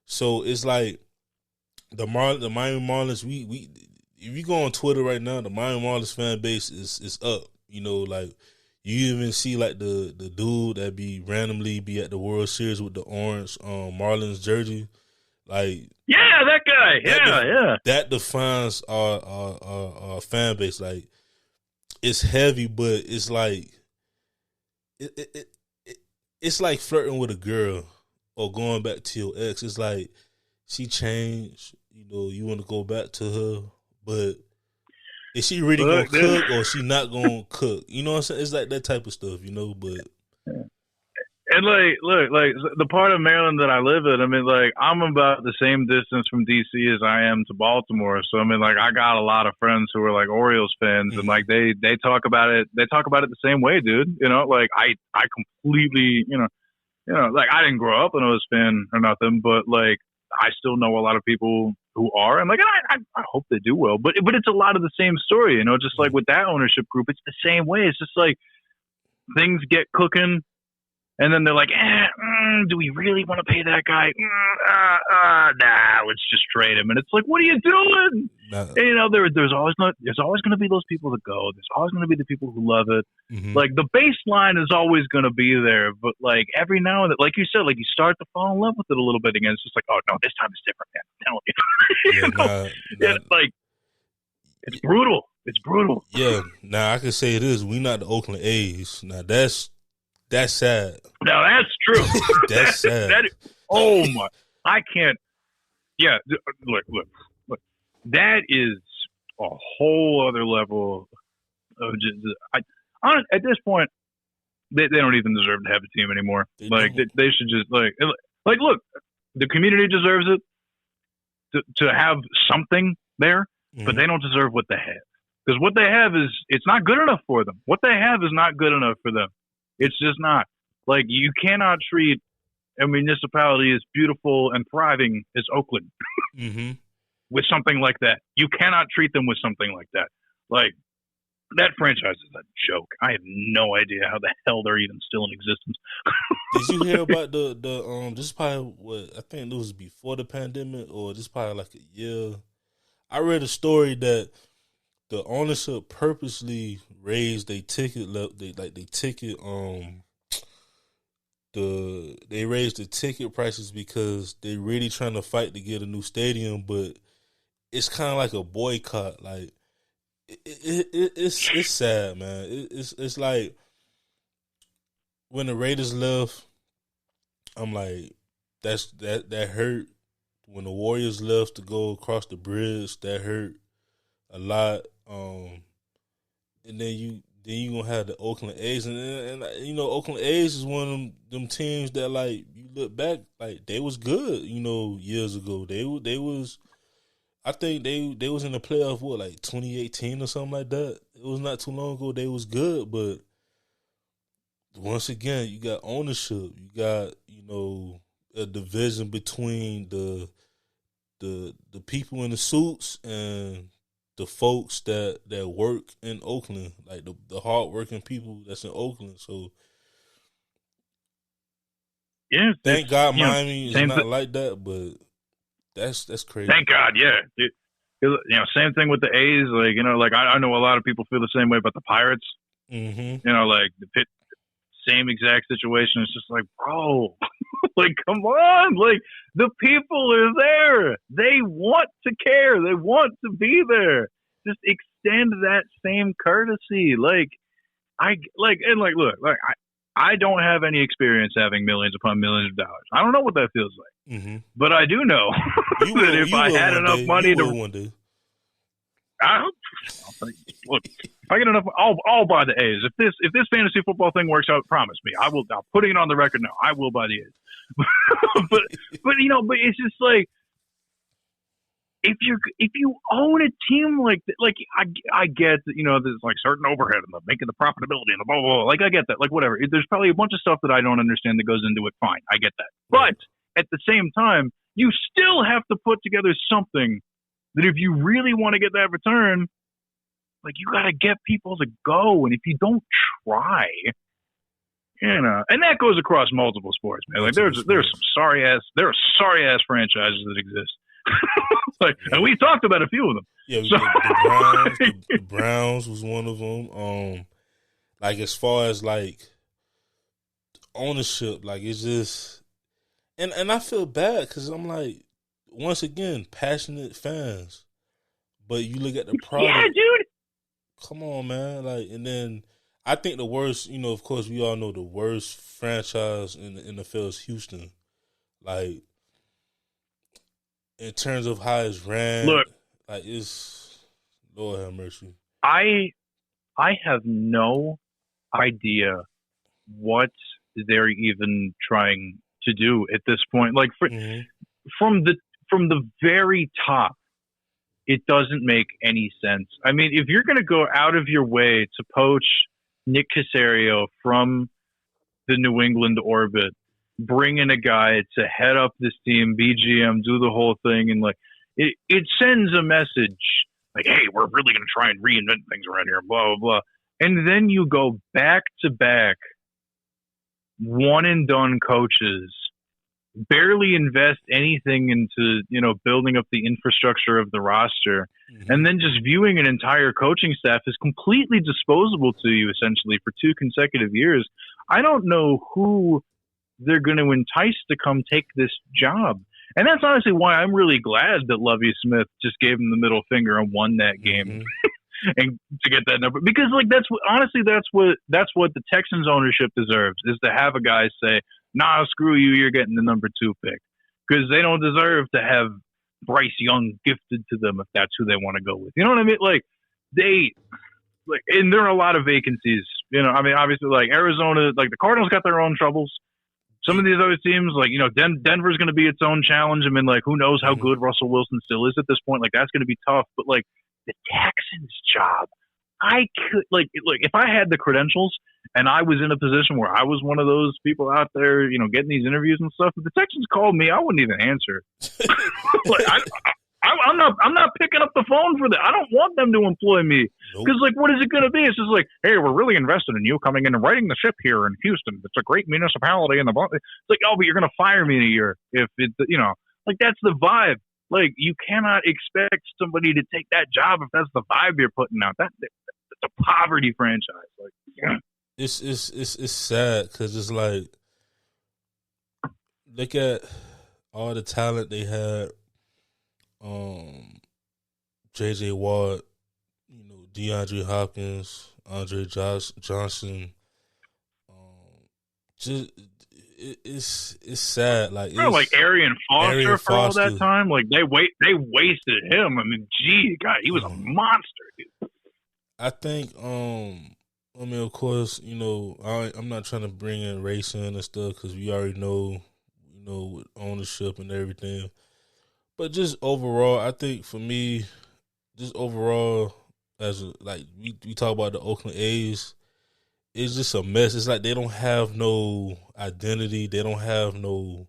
So it's like the Miami Marlins, we if you go on Twitter right now, the Miami Marlins fan base is up. Like, you even see like the dude that randomly be at the World Series with the orange Marlins jersey. Like, yeah, that guy. Yeah. That defines our fan base. Like, it's heavy, but it's like it's like flirting with a girl or going back to your ex. It's like, she changed. You want to go back to her, but is she really gonna cook, or is she not gonna cook? You know what I'm saying? It's like that type of stuff, But and look, the part of Maryland that I live in, I mean, like, I'm about the same distance from DC as I am to Baltimore. So I mean, like, I got a lot of friends who are like Orioles fans, and like they talk about it. They talk about it the same way, dude. Like, I completely, like, I didn't grow up an O's fan or nothing, but like, I still know a lot of people who are, and like, I hope they do well. But it's a lot of the same story, just like with that ownership group, it's the same way. It's just like, things get cooking, and then they're like, do we really want to pay that guy? Nah, let's just trade him. And it's like, what are you doing? And, there's always going to be those people that go. There's always going to be the people who love it. Mm-hmm. Like, the baseline is always going to be there. But like, every now and then, like you said, like, you start to fall in love with it a little bit again. It's just like, oh no, this time it's different, man. I'm telling you. Like, it's brutal. It's brutal. Yeah. Now I can say it is. We not the Oakland A's. Now that's sad. Now that's true. That's sad. Oh my! I can't. Yeah, look. That is a whole other level of just. At this point, they don't even deserve to have a team anymore. They should just like look. The community deserves it to have something there, but they don't deserve what they have, because what they have it's not good enough for them. What they have is not good enough for them. It's just not. Like, you cannot treat a municipality as beautiful and thriving as Oakland with something like that. You cannot treat them with something like that. Like, that franchise is a joke. I have no idea how the hell they're even still in existence. Did you hear about the this is probably what I think it was before the pandemic, or this is probably like a year. I read a story that the ownership purposely raised their ticket they raised the ticket prices because they really trying to fight to get a new stadium, but it's kind of like a boycott. Like, it's sad, man. It's like when the Raiders left, I'm like, that hurt. When the Warriors left to go across the bridge, that hurt a lot. And then you gonna have the Oakland A's, and Oakland A's is one of them teams that, like, you look back, like, they was good, years ago. They was, I think they was in the playoff, like 2018 or something like that. It was not too long ago. They was good, but once again, you got ownership. You got, a division between the people in the suits and the folks that work in Oakland, like the hardworking people that's in Oakland. So yeah, thank God Miami is not like that, but that's crazy. Thank God, yeah. Same thing with the A's. Like, like I know a lot of people feel the same way about the Pirates. Mm-hmm. Like the Pitt, same exact situation. It's just like, bro, like, come on. Like, the people are there. They want to care. They want to be there. Just extend that same courtesy. Look, I don't have any experience having millions upon millions of dollars. I don't know what that feels like. Mm-hmm. But I do know that if I had enough money to one day. Look, if I get enough, I'll buy the A's. If this fantasy football thing works out, promise me, I will. I'm putting it on the record now. I will buy the A's. but it's just like, if you own a team like that, like I get that, there's like certain overhead and the making the profitability and the blah, blah, blah. Like, I get that. Like, whatever. There's probably a bunch of stuff that I don't understand that goes into it. Fine, I get that. But at the same time, you still have to put together something that, if you really want to get that return, like, you got to get people to go. And if you don't try, and that goes across multiple sports, man. Like, there's some sorry ass franchises that exist. And we talked about a few of them. Yeah, the Browns was one of them. Like, as far as like ownership, like, it's just, and I feel bad because I'm like, once again, passionate fans, but you look at the product. Yeah, dude. Come on, man. Like, and then I think the worst, of course, we all know the worst franchise in the NFL is Houston. Like, in terms of how it's ran, look, like, it's, Lord have mercy. I have no idea what they're even trying to do at this point. Like, from the very top, it doesn't make any sense. I mean, if you're going to go out of your way to poach Nick Caserio from the New England orbit, bring in a guy to head up this team, BGM, do the whole thing, and like, it sends a message like, hey, we're really going to try and reinvent things around here, blah, blah, blah. And then you go back to back, one and done coaches, barely invest anything into, building up the infrastructure of the roster, and then just viewing an entire coaching staff as completely disposable to you, essentially, for 2 consecutive years. I don't know who they're going to entice to come take this job. And that's honestly why I'm really glad that Lovie Smith just gave him the middle finger and won that game and to get that number. Because, like, that's what the Texans ownership deserves, is to have a guy say, nah, screw you, you're getting the number 2 pick. Because they don't deserve to have Bryce Young gifted to them if that's who they want to go with. You know what I mean? Like, and there are a lot of vacancies. I mean, obviously, like, Arizona, like, the Cardinals got their own troubles. Some of these other teams, like, Denver's going to be its own challenge. I mean, like, who knows how good Russell Wilson still is at this point? Like, that's going to be tough. But, like, the Texans job, I could, like, if I had the credentials and I was in a position where I was one of those people out there, getting these interviews and stuff, if the Texans called me, I wouldn't even answer. Like, I'm not picking up the phone for that. I don't want them to employ me because, like, what is it going to be? It's just like, hey, we're really invested in you coming in and righting the ship here in Houston. It's a great municipality, and it's like, oh, but you're going to fire me in a year if it, like, that's the vibe. Like, you cannot expect somebody to take that job if that's the vibe you're putting out. That's a poverty franchise. Like, yeah. It's sad because it's like, look at all the talent they had. J.J. Watt, DeAndre Hopkins, Andre Johnson. Just it's sad. Like, like Arian Foster for all that time. Like, they wasted him. I mean, gee, God, he was a monster, dude. I think. I mean, of course, I'm not trying to bring in racing and stuff because we already know, with ownership and everything. But just overall, I think for me, just overall, we talk about the Oakland A's, it's just a mess. It's like they don't have no identity. They don't have no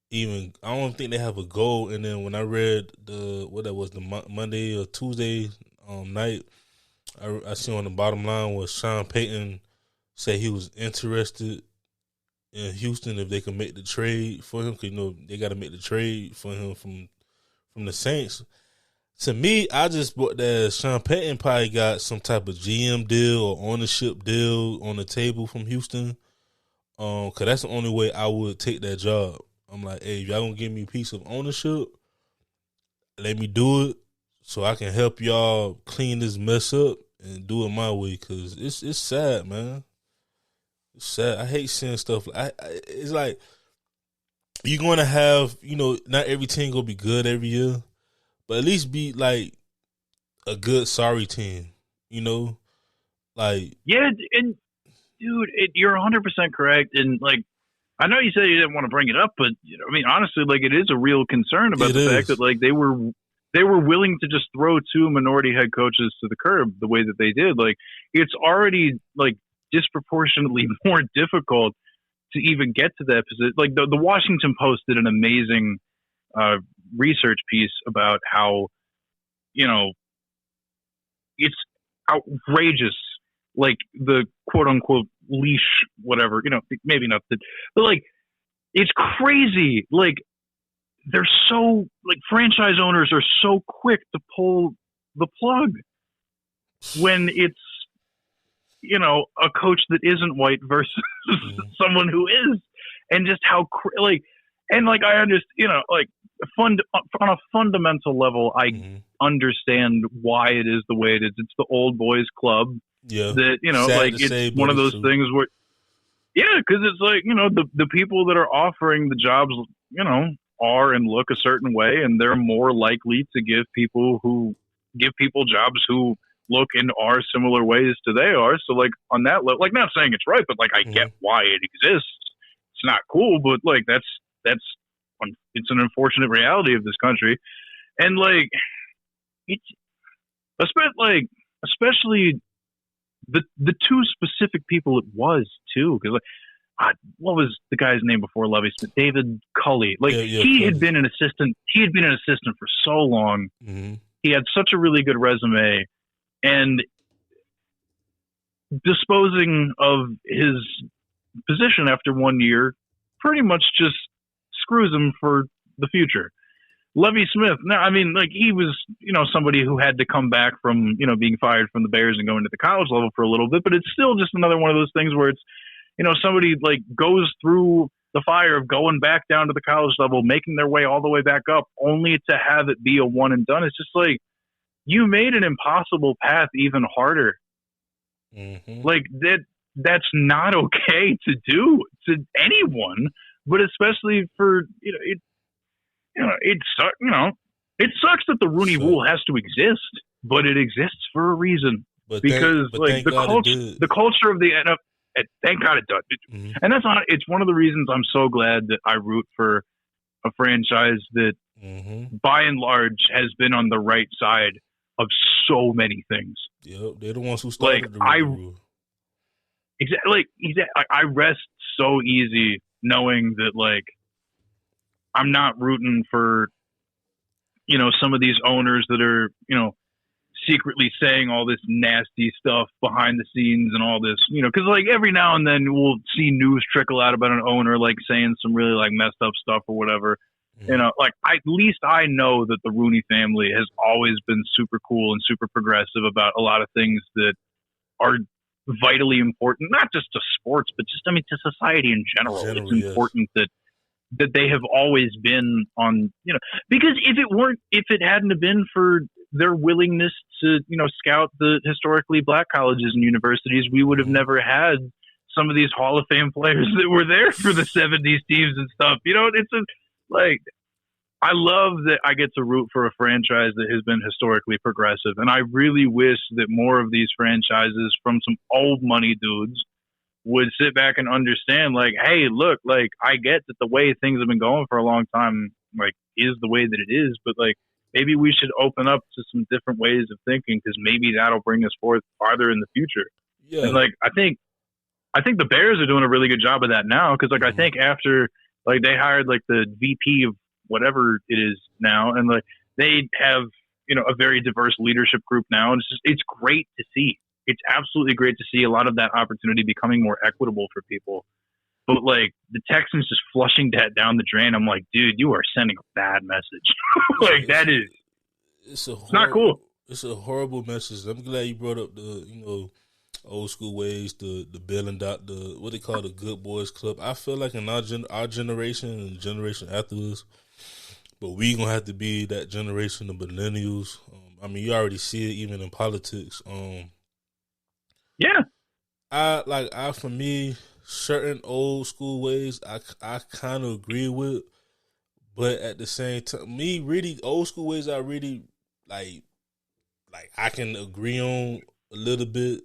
even I don't think they have a goal. And then when I read the Monday or Tuesday night, I see on the bottom line was Sean Payton said he was interested in Houston if they could make the trade for him, because they got to make the trade for him from the Saints. To me, I just bought that Sean Payton probably got some type of GM deal or ownership deal on the table from Houston. Cause that's the only way I would take that job. I'm like, hey, if y'all gonna give me a piece of ownership, let me do it so I can help y'all clean this mess up and do it my way. Cause it's sad, man. It's sad. I hate seeing stuff. It's like you're gonna have, not every team gonna be good every year, but at least be like a good sorry team. Like yeah, and dude, you're 100% correct. And like, I know you said you didn't want to bring it up, but I mean, honestly, like it is a real concern about the fact that like they were willing to just throw two minority head coaches to the curb the way that they did. Like it's already like disproportionately more difficult to even get to that position. Like the Washington Post did an amazing research piece about how it's outrageous, like the quote unquote leash, whatever, maybe not, but like it's crazy. Like they're so like franchise owners are so quick to pull the plug when it's a coach that isn't white versus someone who is, and just how I understand, like on a fundamental level, I understand why it is the way it is. It's the old boys club. Yeah. That, like it's one of those things where, yeah, because it's like, the people that are offering the jobs, are and look a certain way, and they're more likely to give people jobs who look and are similar ways to they are. So like on that level, like not saying it's right, but like I get why it exists. It's not cool, but like it's an unfortunate reality of this country. And like it's especially the two specific people it was too, because like what was the guy's name before Lovie Smith? David Culley. Like he had been an assistant. He had been an assistant for so long. Mm-hmm. He had such a really good resume, and disposing of his position after 1 year pretty much just screws him for the future. Lovie Smith, no, I mean, like he was, somebody who had to come back from, being fired from the Bears and going to the college level for a little bit, but it's still just another one of those things where it's, somebody like goes through the fire of going back down to the college level, making their way all the way back up, only to have it be a one and done. It's just like, you made an impossible path even harder. Mm-hmm. Like that's not okay to do to anyone, but especially for, it sucks that the Rooney Rule has to exist, but it exists for a reason. Because the culture of the NFL, thank God it does. Mm-hmm. And it's one of the reasons I'm so glad that I root for a franchise that by and large has been on the right side of so many things. Yep, they're the ones who started the rule. Exactly. I rest so easy knowing that, like, I'm not rooting for, some of these owners that are, secretly saying all this nasty stuff behind the scenes and all this, because like every now and then we'll see news trickle out about an owner like saying some really like messed up stuff or whatever. Like at least I know that the Rooney family has always been super cool and super progressive about a lot of things that are vitally important, not just to sports, but just, to society in general. It's important that they have always been on, because if it hadn't have been for their willingness to, scout the historically black colleges and universities, we would have never had some of these Hall of Fame players that were there for the 70s teams and stuff. I love that I get to root for a franchise that has been historically progressive. And I really wish that more of these franchises from some old money dudes would sit back and understand, like, hey, look, like, I get that the way things have been going for a long time, like, is the way that it is, but like, maybe we should open up to some different ways of thinking, because maybe that'll bring us forth farther in the future. Yeah. And like, I think the Bears are doing a really good job of that now, because like, I think after Like they hired like the VP of whatever it is now, and like they have a very diverse leadership group now, and it's great to see. It's absolutely great to see a lot of that opportunity becoming more equitable for people. But like the Texans just flushing that down the drain, I'm like, dude, you are sending a bad message. Like that is, it's not cool. It's a horrible message. I'm glad you brought up the old school ways, the Bill and Dot, what they call the Good Boys Club. I feel like in our generation and the generation after us, but we gonna have to be that generation of millennials. I mean, you already see it even in politics. Yeah, for me, certain old school ways I kind of agree with, but at the same time, me really old school ways I really like I can agree on a little bit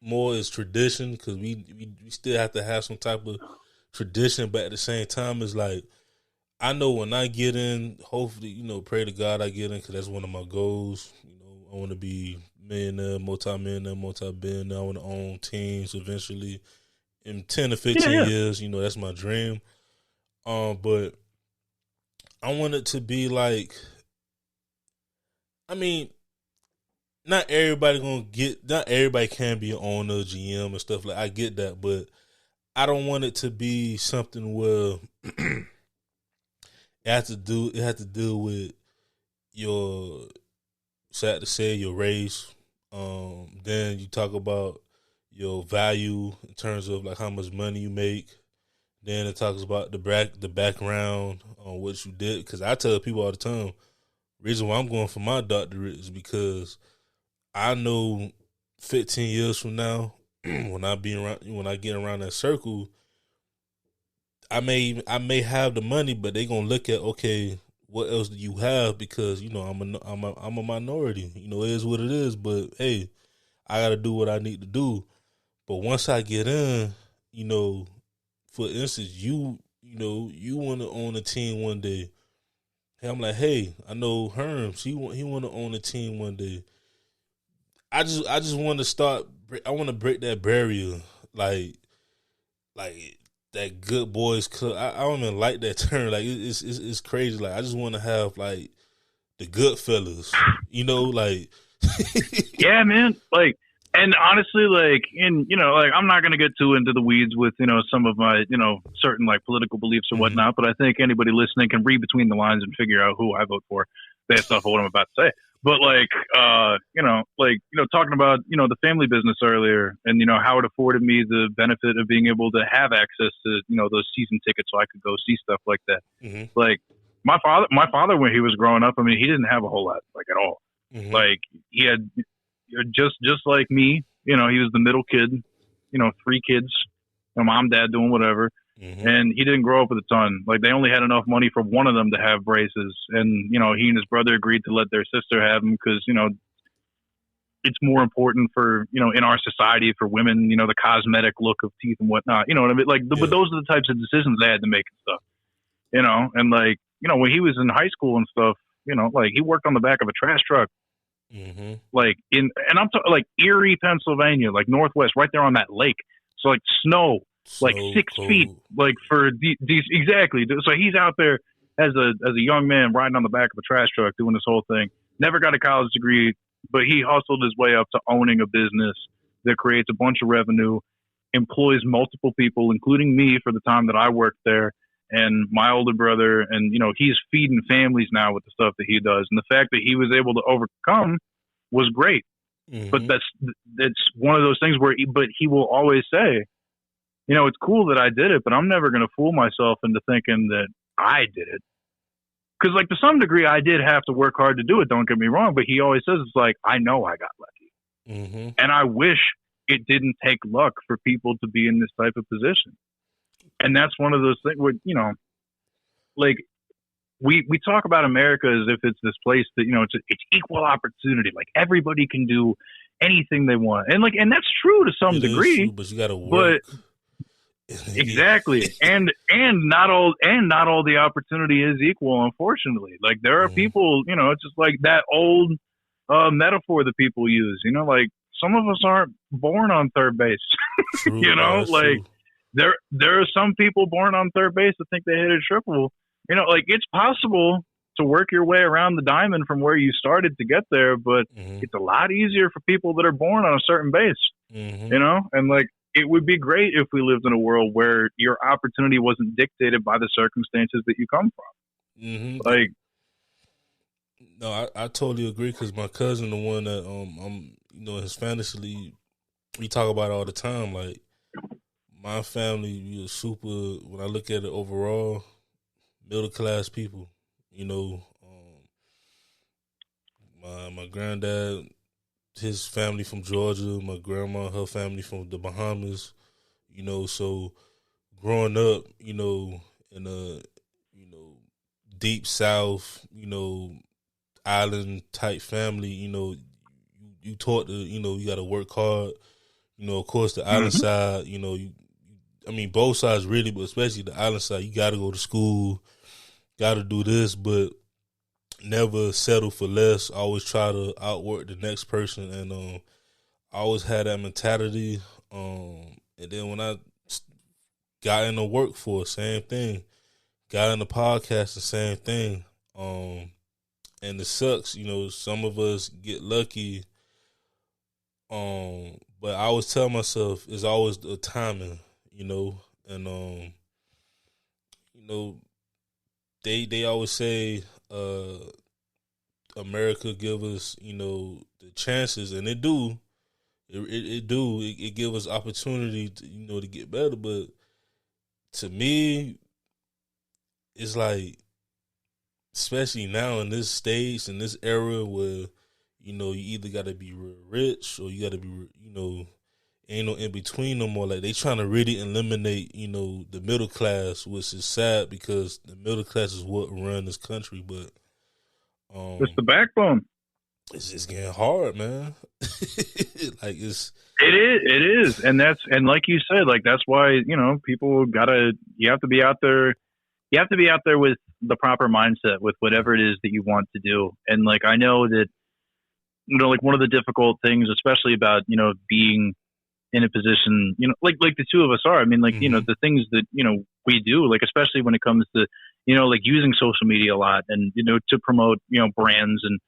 more is tradition, because we still have to have some type of tradition, but at the same time, it's like I know when I get in, hopefully, pray to God I get in, because that's one of my goals. I want to be millionaire, multi-billionaire. I want to own teams eventually in 10 to 15 years. That's my dream. But I want it to be like, I mean, not everybody can be an owner, GM, and stuff like. I get that, but I don't want it to be something where it has to do with your, sad to say, your race. Then you talk about your value in terms of like how much money you make. Then it talks about the background on what you did. Because I tell people all the time, reason why I'm going for my doctorate is because I know 15 years from now, when I get around that circle, I may have the money, but they gonna look at, okay, what else do you have? Because I'm a minority. It is what it is. But hey, I gotta do what I need to do. But once I get in, for instance, you want to own a team one day. Hey, I'm like, hey, I know Herms. He want to own a team one day. I just want to start. I want to break that barrier, like that good boys club. I don't even like that term. Like it's crazy. Like I just want to have like the good fellas, like. Yeah, man. Like, and honestly, like, I'm not gonna get too into the weeds with some of my certain like political beliefs or whatnot. But I think anybody listening can read between the lines and figure out who I vote for based off of what I'm about to say. But like, talking about, the family business earlier and, how it afforded me the benefit of being able to have access to, those season tickets so I could go see stuff like that. Mm-hmm. Like my father, when he was growing up, I mean, he didn't have a whole lot, like at all. Mm-hmm. Like he had just like me, he was the middle kid, 3 kids, mom, dad doing whatever. Mm-hmm. And he didn't grow up with a ton. Like they only had enough money for one of them to have braces, and he and his brother agreed to let their sister have them because it's more important for in our society for women, the cosmetic look of teeth and whatnot. You know what I mean? Like, but those are the types of decisions they had to make and stuff. And like when he was in high school and stuff, like he worked on the back of a trash truck. Mm-hmm. Like I'm talking like Erie, Pennsylvania, like Northwest, right there on that lake. So like snow. Like 6 feet, like for these exactly. So he's out there as a young man riding on the back of a trash truck doing this whole thing. Never got a college degree, but he hustled his way up to owning a business that creates a bunch of revenue, employs multiple people, including me for the time that I worked there, and my older brother. And he's feeding families now with the stuff that he does. And the fact that he was able to overcome was great. Mm-hmm. But that's one of those things where he will always say, it's cool that I did it, but I'm never going to fool myself into thinking that I did it. Because, like, to some degree, I did have to work hard to do it, don't get me wrong, but he always says, it's like, I know I got lucky. Mm-hmm. And I wish it didn't take luck for people to be in this type of position. And that's one of those things where, like, we talk about America as if it's this place that, it's equal opportunity. Like, everybody can do anything they want. And, like, and that's true to some degree. True, but you got to work. Exactly. and not all the opportunity is equal, unfortunately. Like there are people, it's just like that old metaphor that people use, like some of us aren't born on third base. True, like true. there are some people born on third base that think they hit a triple. You know, like it's possible to work your way around the diamond from where you started to get there, but it's a lot easier for people that are born on a certain base. You know, and like it would be great if we lived in a world where your opportunity wasn't dictated by the circumstances that you come from. Like, no, I totally agree because my cousin, the one that I'm, you know, his fantasy league, we talk about it all the time. Like my family is super. When I look at it overall, middle class people. You know, my granddad, his family from Georgia, my grandma, her family from the Bahamas. You know, so growing up, you know, in a, you know, deep South, you know, island type family, you know, you taught to, you know, you got to work hard. You know, of course, the island side, you know, I mean, both sides really, but especially the island side, you got to go to school, got to do this, but never settle for less. Always try to outwork the next person, and I always had that mentality. And then when I got in the workforce, same thing. Got in the podcast, the same thing. And it sucks, you know, some of us get lucky. But I always tell myself it's always the timing, you know, and you know, they always say America give us, you know, the chances, and it do. It give us opportunity to, you know, to get better, but to me, it's like, especially now in this stage, in this era where, you know, you either got to be real rich or you got to be, you know, ain't no in between no more. Like they trying to really eliminate, you know, the middle class, which is sad because the middle class is what run this country. But it's the backbone. It's just getting hard, man. Like it is, and like you said, like that's why, you know, you have to be out there. You have to be out there with the proper mindset with whatever it is that you want to do. And like I know that, you know, like one of the difficult things, especially about, you know, being in a position, you know, like the two of us are. I mean, like, you know, the things that, you know, we do, like especially when it comes to, you know, like using social media a lot and, you know, to promote, you know, brands and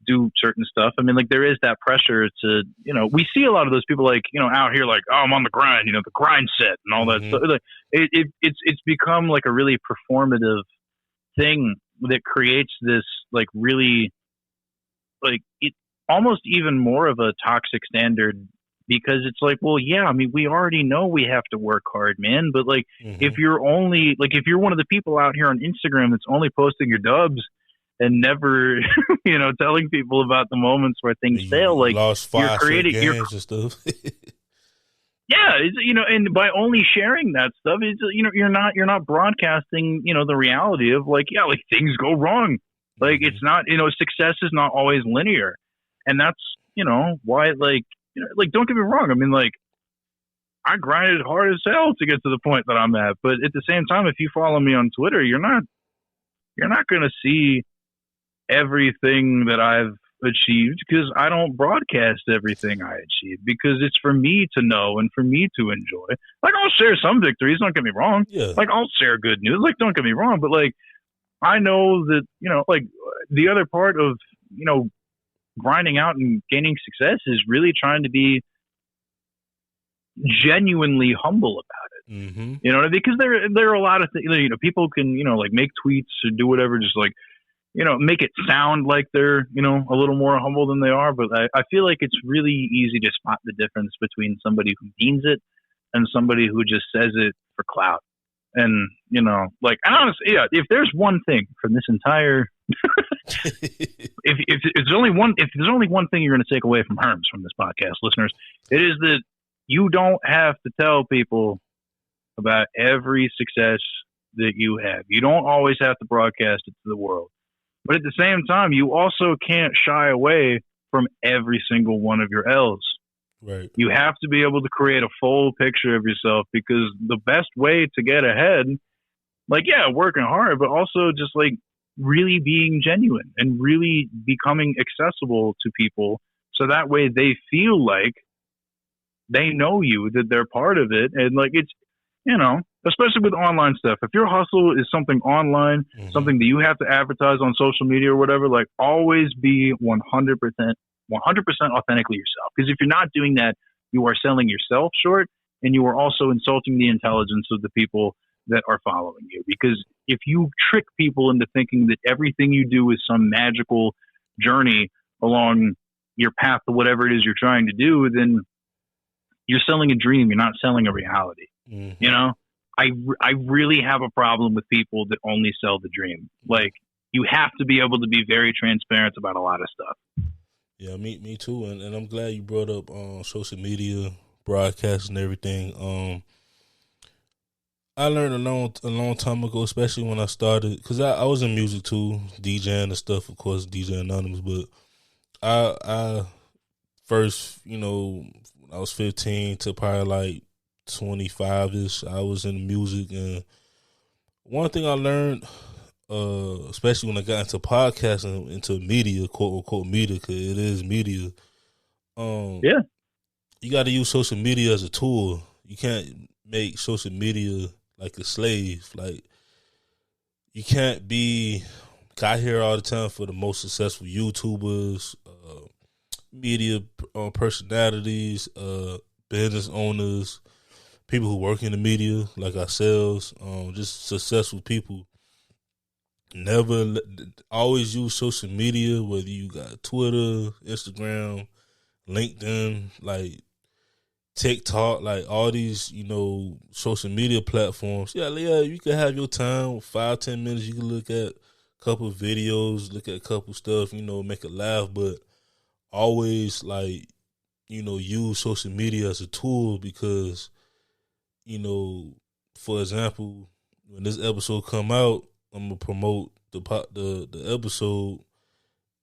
do certain stuff. I mean, like there is that pressure to, you know, we see a lot of those people like, you know, out here like, oh, I'm on the grind, you know, the grind set and all that stuff. Like, it's become like a really performative thing that creates this like really like it almost even more of a toxic standard, because it's like, well, yeah, I mean, we already know we have to work hard, man. But like, if you're one of the people out here on Instagram that's only posting your dubs and never, you know, telling people about the moments where things fail, like you're creating games and stuff. Yeah, you know, and by only sharing that stuff, it's, you know, you're not broadcasting, you know, the reality of like, yeah, like things go wrong. Like it's not, you know, success is not always linear, and that's, you know, why, like, you know, like don't get me wrong. I mean, like I grinded hard as hell to get to the point that I'm at, but at the same time, if you follow me on Twitter, you're not going to see everything that I've achieved, because I don't broadcast everything I achieve, because it's for me to know and for me to enjoy. Like I'll share some victories, don't get me wrong. Yeah. Like I'll share good news, like don't get me wrong, but like I know that, you know, like the other part of, you know, grinding out and gaining success is really trying to be genuinely humble about it. You know, because there are a lot of things, you know, people can, you know, like make tweets or do whatever, just like, you know, make it sound like they're, you know, a little more humble than they are. But I feel like it's really easy to spot the difference between somebody who means it and somebody who just says it for clout. And, you know, like, honestly, yeah, if there's one thing from this entire, if there's only one thing you're going to take away from Herms from this podcast, listeners, it is that you don't have to tell people about every success that you have. You don't always have to broadcast it to the world. But at the same time, you also can't shy away from every single one of your L's. Right. You have to be able to create a full picture of yourself, because the best way to get ahead, like, yeah, working hard, but also just like really being genuine and really becoming accessible to people. So that way they feel like they know you, that they're part of it. And like, it's especially with online stuff, if your hustle is something online, something that you have to advertise on social media or whatever, like always be 100% authentically yourself. Because if you're not doing that, you are selling yourself short, and you are also insulting the intelligence of the people that are following you. Because if you trick people into thinking that everything you do is some magical journey along your path to whatever it is you're trying to do, then you're selling a dream. You're not selling a reality. I really have a problem with people that only sell the dream. Like, you have to be able to be very transparent about a lot of stuff. Yeah, me too. And I'm glad you brought up social media, broadcast, and everything. I learned a long time ago, especially when I started, because I was in music too, DJing and stuff, of course, DJ Anonymous. But I first, when I was 15 to probably like 25-ish, I was in music. And one thing I learned, especially when I got into podcasting, into media, quote unquote media, because it is media. You got to use social media as a tool. You can't make social media like a slave. Like, you can't be. I hear all the time for the most successful YouTubers, media personalities, business owners, people who work in the media like ourselves, just successful people. Always use social media, whether you got Twitter, Instagram, LinkedIn, like TikTok, like all these, social media platforms. Yeah, you can have your time, 5-10 minutes. You can look at a couple of videos, look at a couple of stuff, make it laugh, but always use social media as a tool because, for example, when this episode come out, I'm gonna promote the episode,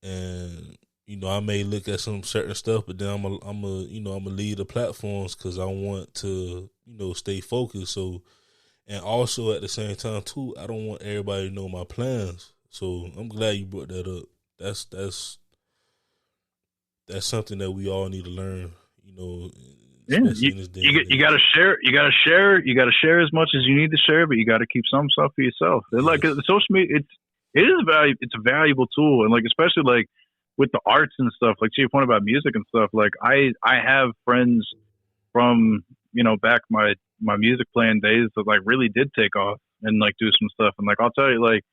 and I may look at some certain stuff, but then I'm gonna leave the platforms because I want to stay focused. So, and also at the same time too, I don't want everybody to know my plans. So I'm glad you brought that up. That's something that we all need to learn. Yeah, you got to share. You got to share as much as you need to share, but you got to keep some stuff for yourself. Yes. Like social media, it's a valuable tool, and like especially like with the arts and stuff. Like to your point about music and stuff. Like I have friends from back my music playing days that like really did take off and like do some stuff. And like I'll tell you, like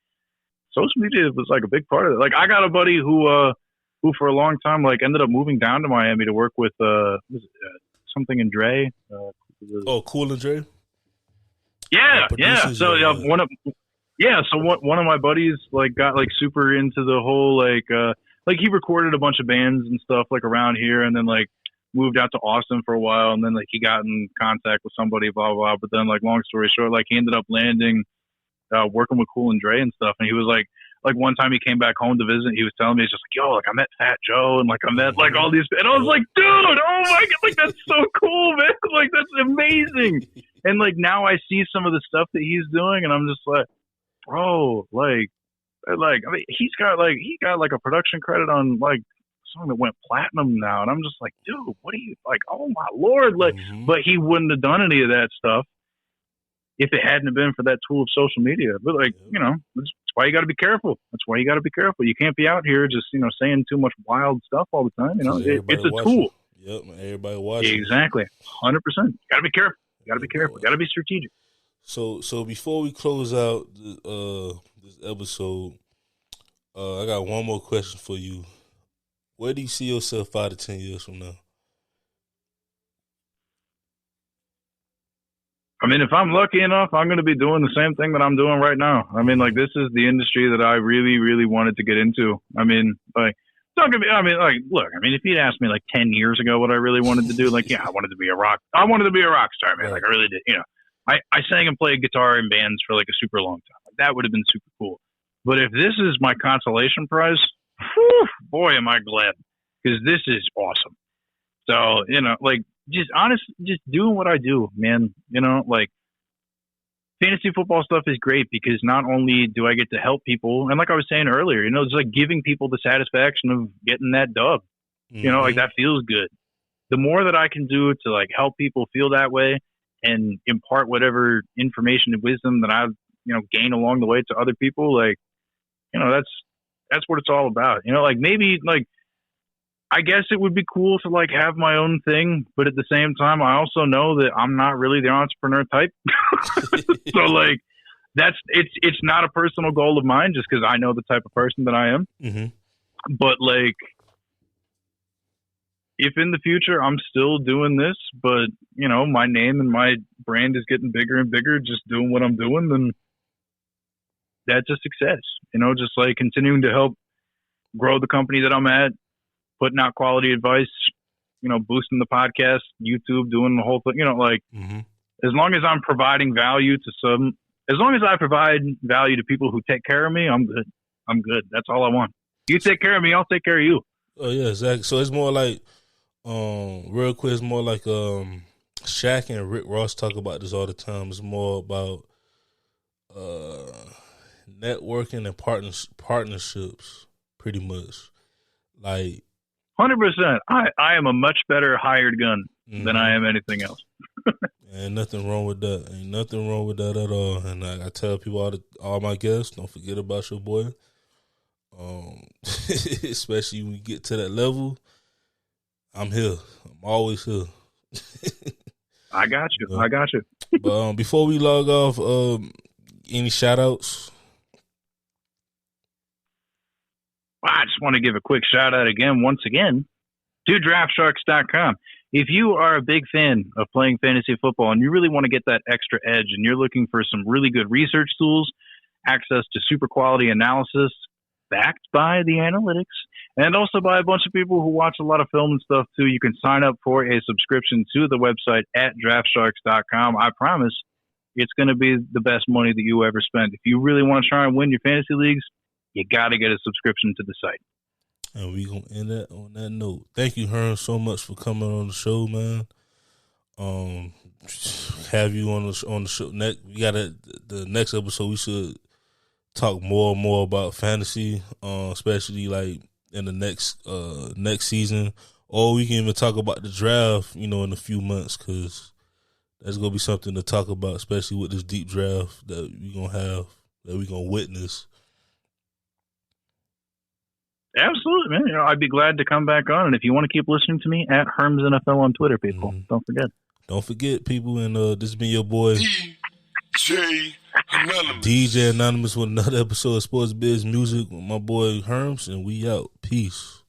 social media was like a big part of it. Like I got a buddy who for a long time like ended up moving down to Miami to work with something and Dre. Cool and Dre. Yeah. So one of my buddies like got like super into the whole like he recorded a bunch of bands and stuff like around here, and then like moved out to Austin for a while, and then like he got in contact with somebody, blah blah blah. But then like long story short, like he ended up landing working with Cool and Dre and stuff, and he was like one time he came back home to visit, he was telling me, he's just like, yo, like I met Fat Joe and like I met like all these, and I was like, dude, oh my god, like that's so cool, man, like that's amazing. And like now I see some of the stuff that he's doing, and I'm just like, bro, like I mean he got like a production credit on like a song that went platinum now, and I'm just like, dude, what are you like, oh my lord, like but he wouldn't have done any of that stuff if it hadn't been for that tool of social media. But like, that's why you got to be careful. That's why you got to be careful. You can't be out here just, saying too much wild stuff all the time. It's a tool. Yep, everybody watching. Exactly. 100%. You got to be careful. You got to be careful. You got to be strategic. So before we close out this episode, I got one more question for you. Where do you see yourself 5 to 10 years from now? I mean, if I'm lucky enough, I'm going to be doing the same thing that I'm doing right now. I mean, like, this is the industry that I really, really wanted to get into. I mean, like, it's not going to be, I mean, like, look, I mean, if you'd asked me like 10 years ago what I really wanted to do, like, yeah, I wanted to be a rock star, man. Like, I really did, I sang and played guitar in bands for like a super long time. Like, that would have been super cool. But if this is my consolation prize, whew, boy, am I glad, because this is awesome. So, like, just doing what I do, man, like fantasy football stuff is great because not only do I get to help people, and like I was saying earlier, it's like giving people the satisfaction of getting that dub, like that feels good. The more that I can do to like help people feel that way and impart whatever information and wisdom that I've, gained along the way to other people. Like, that's what it's all about. Like maybe like, I guess it would be cool to like have my own thing, but at the same time, I also know that I'm not really the entrepreneur type. So like it's not a personal goal of mine just because I know the type of person that I am. Mm-hmm. But like, if in the future I'm still doing this, but my name and my brand is getting bigger and bigger, just doing what I'm doing, then that's a success. Just like continuing to help grow the company that I'm at, putting out quality advice, boosting the podcast, YouTube, doing the whole thing, Mm-hmm. as long as I'm providing value as long as I provide value to people who take care of me, I'm good. I'm good. That's all I want. You take care of me, I'll take care of you. Oh yeah, exactly. So it's more like, real quick, it's more like Shaq and Rick Ross talk about this all the time. It's more about networking and partnerships, pretty much. Like 100%. I am a much better hired gun than I am anything else. Ain't nothing wrong with that. Ain't nothing wrong with that at all. And I tell people, all my guests, don't forget about your boy. Especially when you get to that level, I'm here. I'm always here. I got you. I got you. But before we log off, any shout outs? Well, I just want to give a quick shout out once again, to DraftSharks.com. If you are a big fan of playing fantasy football and you really want to get that extra edge and you're looking for some really good research tools, access to super quality analysis backed by the analytics, and also by a bunch of people who watch a lot of film and stuff too, you can sign up for a subscription to the website at DraftSharks.com. I promise it's going to be the best money that you ever spent. If you really want to try and win your fantasy leagues, you got to get a subscription to the site. And we gonna end that on that note. Thank you, Herm, so much for coming on the show, man. Have you on the show next? We got the next episode. We should talk more and more about fantasy, especially like in the next season, or we can even talk about the draft. In a few months, because that's gonna be something to talk about, especially with this deep draft that we gonna have, that we gonna witness. Absolutely, man. I'd be glad to come back on. And if you want to keep listening to me, at Herms NFL on Twitter, people. Don't forget. Don't forget, people. And this has been your boy, DJ Anonymous, with another episode of Sports Biz Music with my boy Herms. And we out. Peace.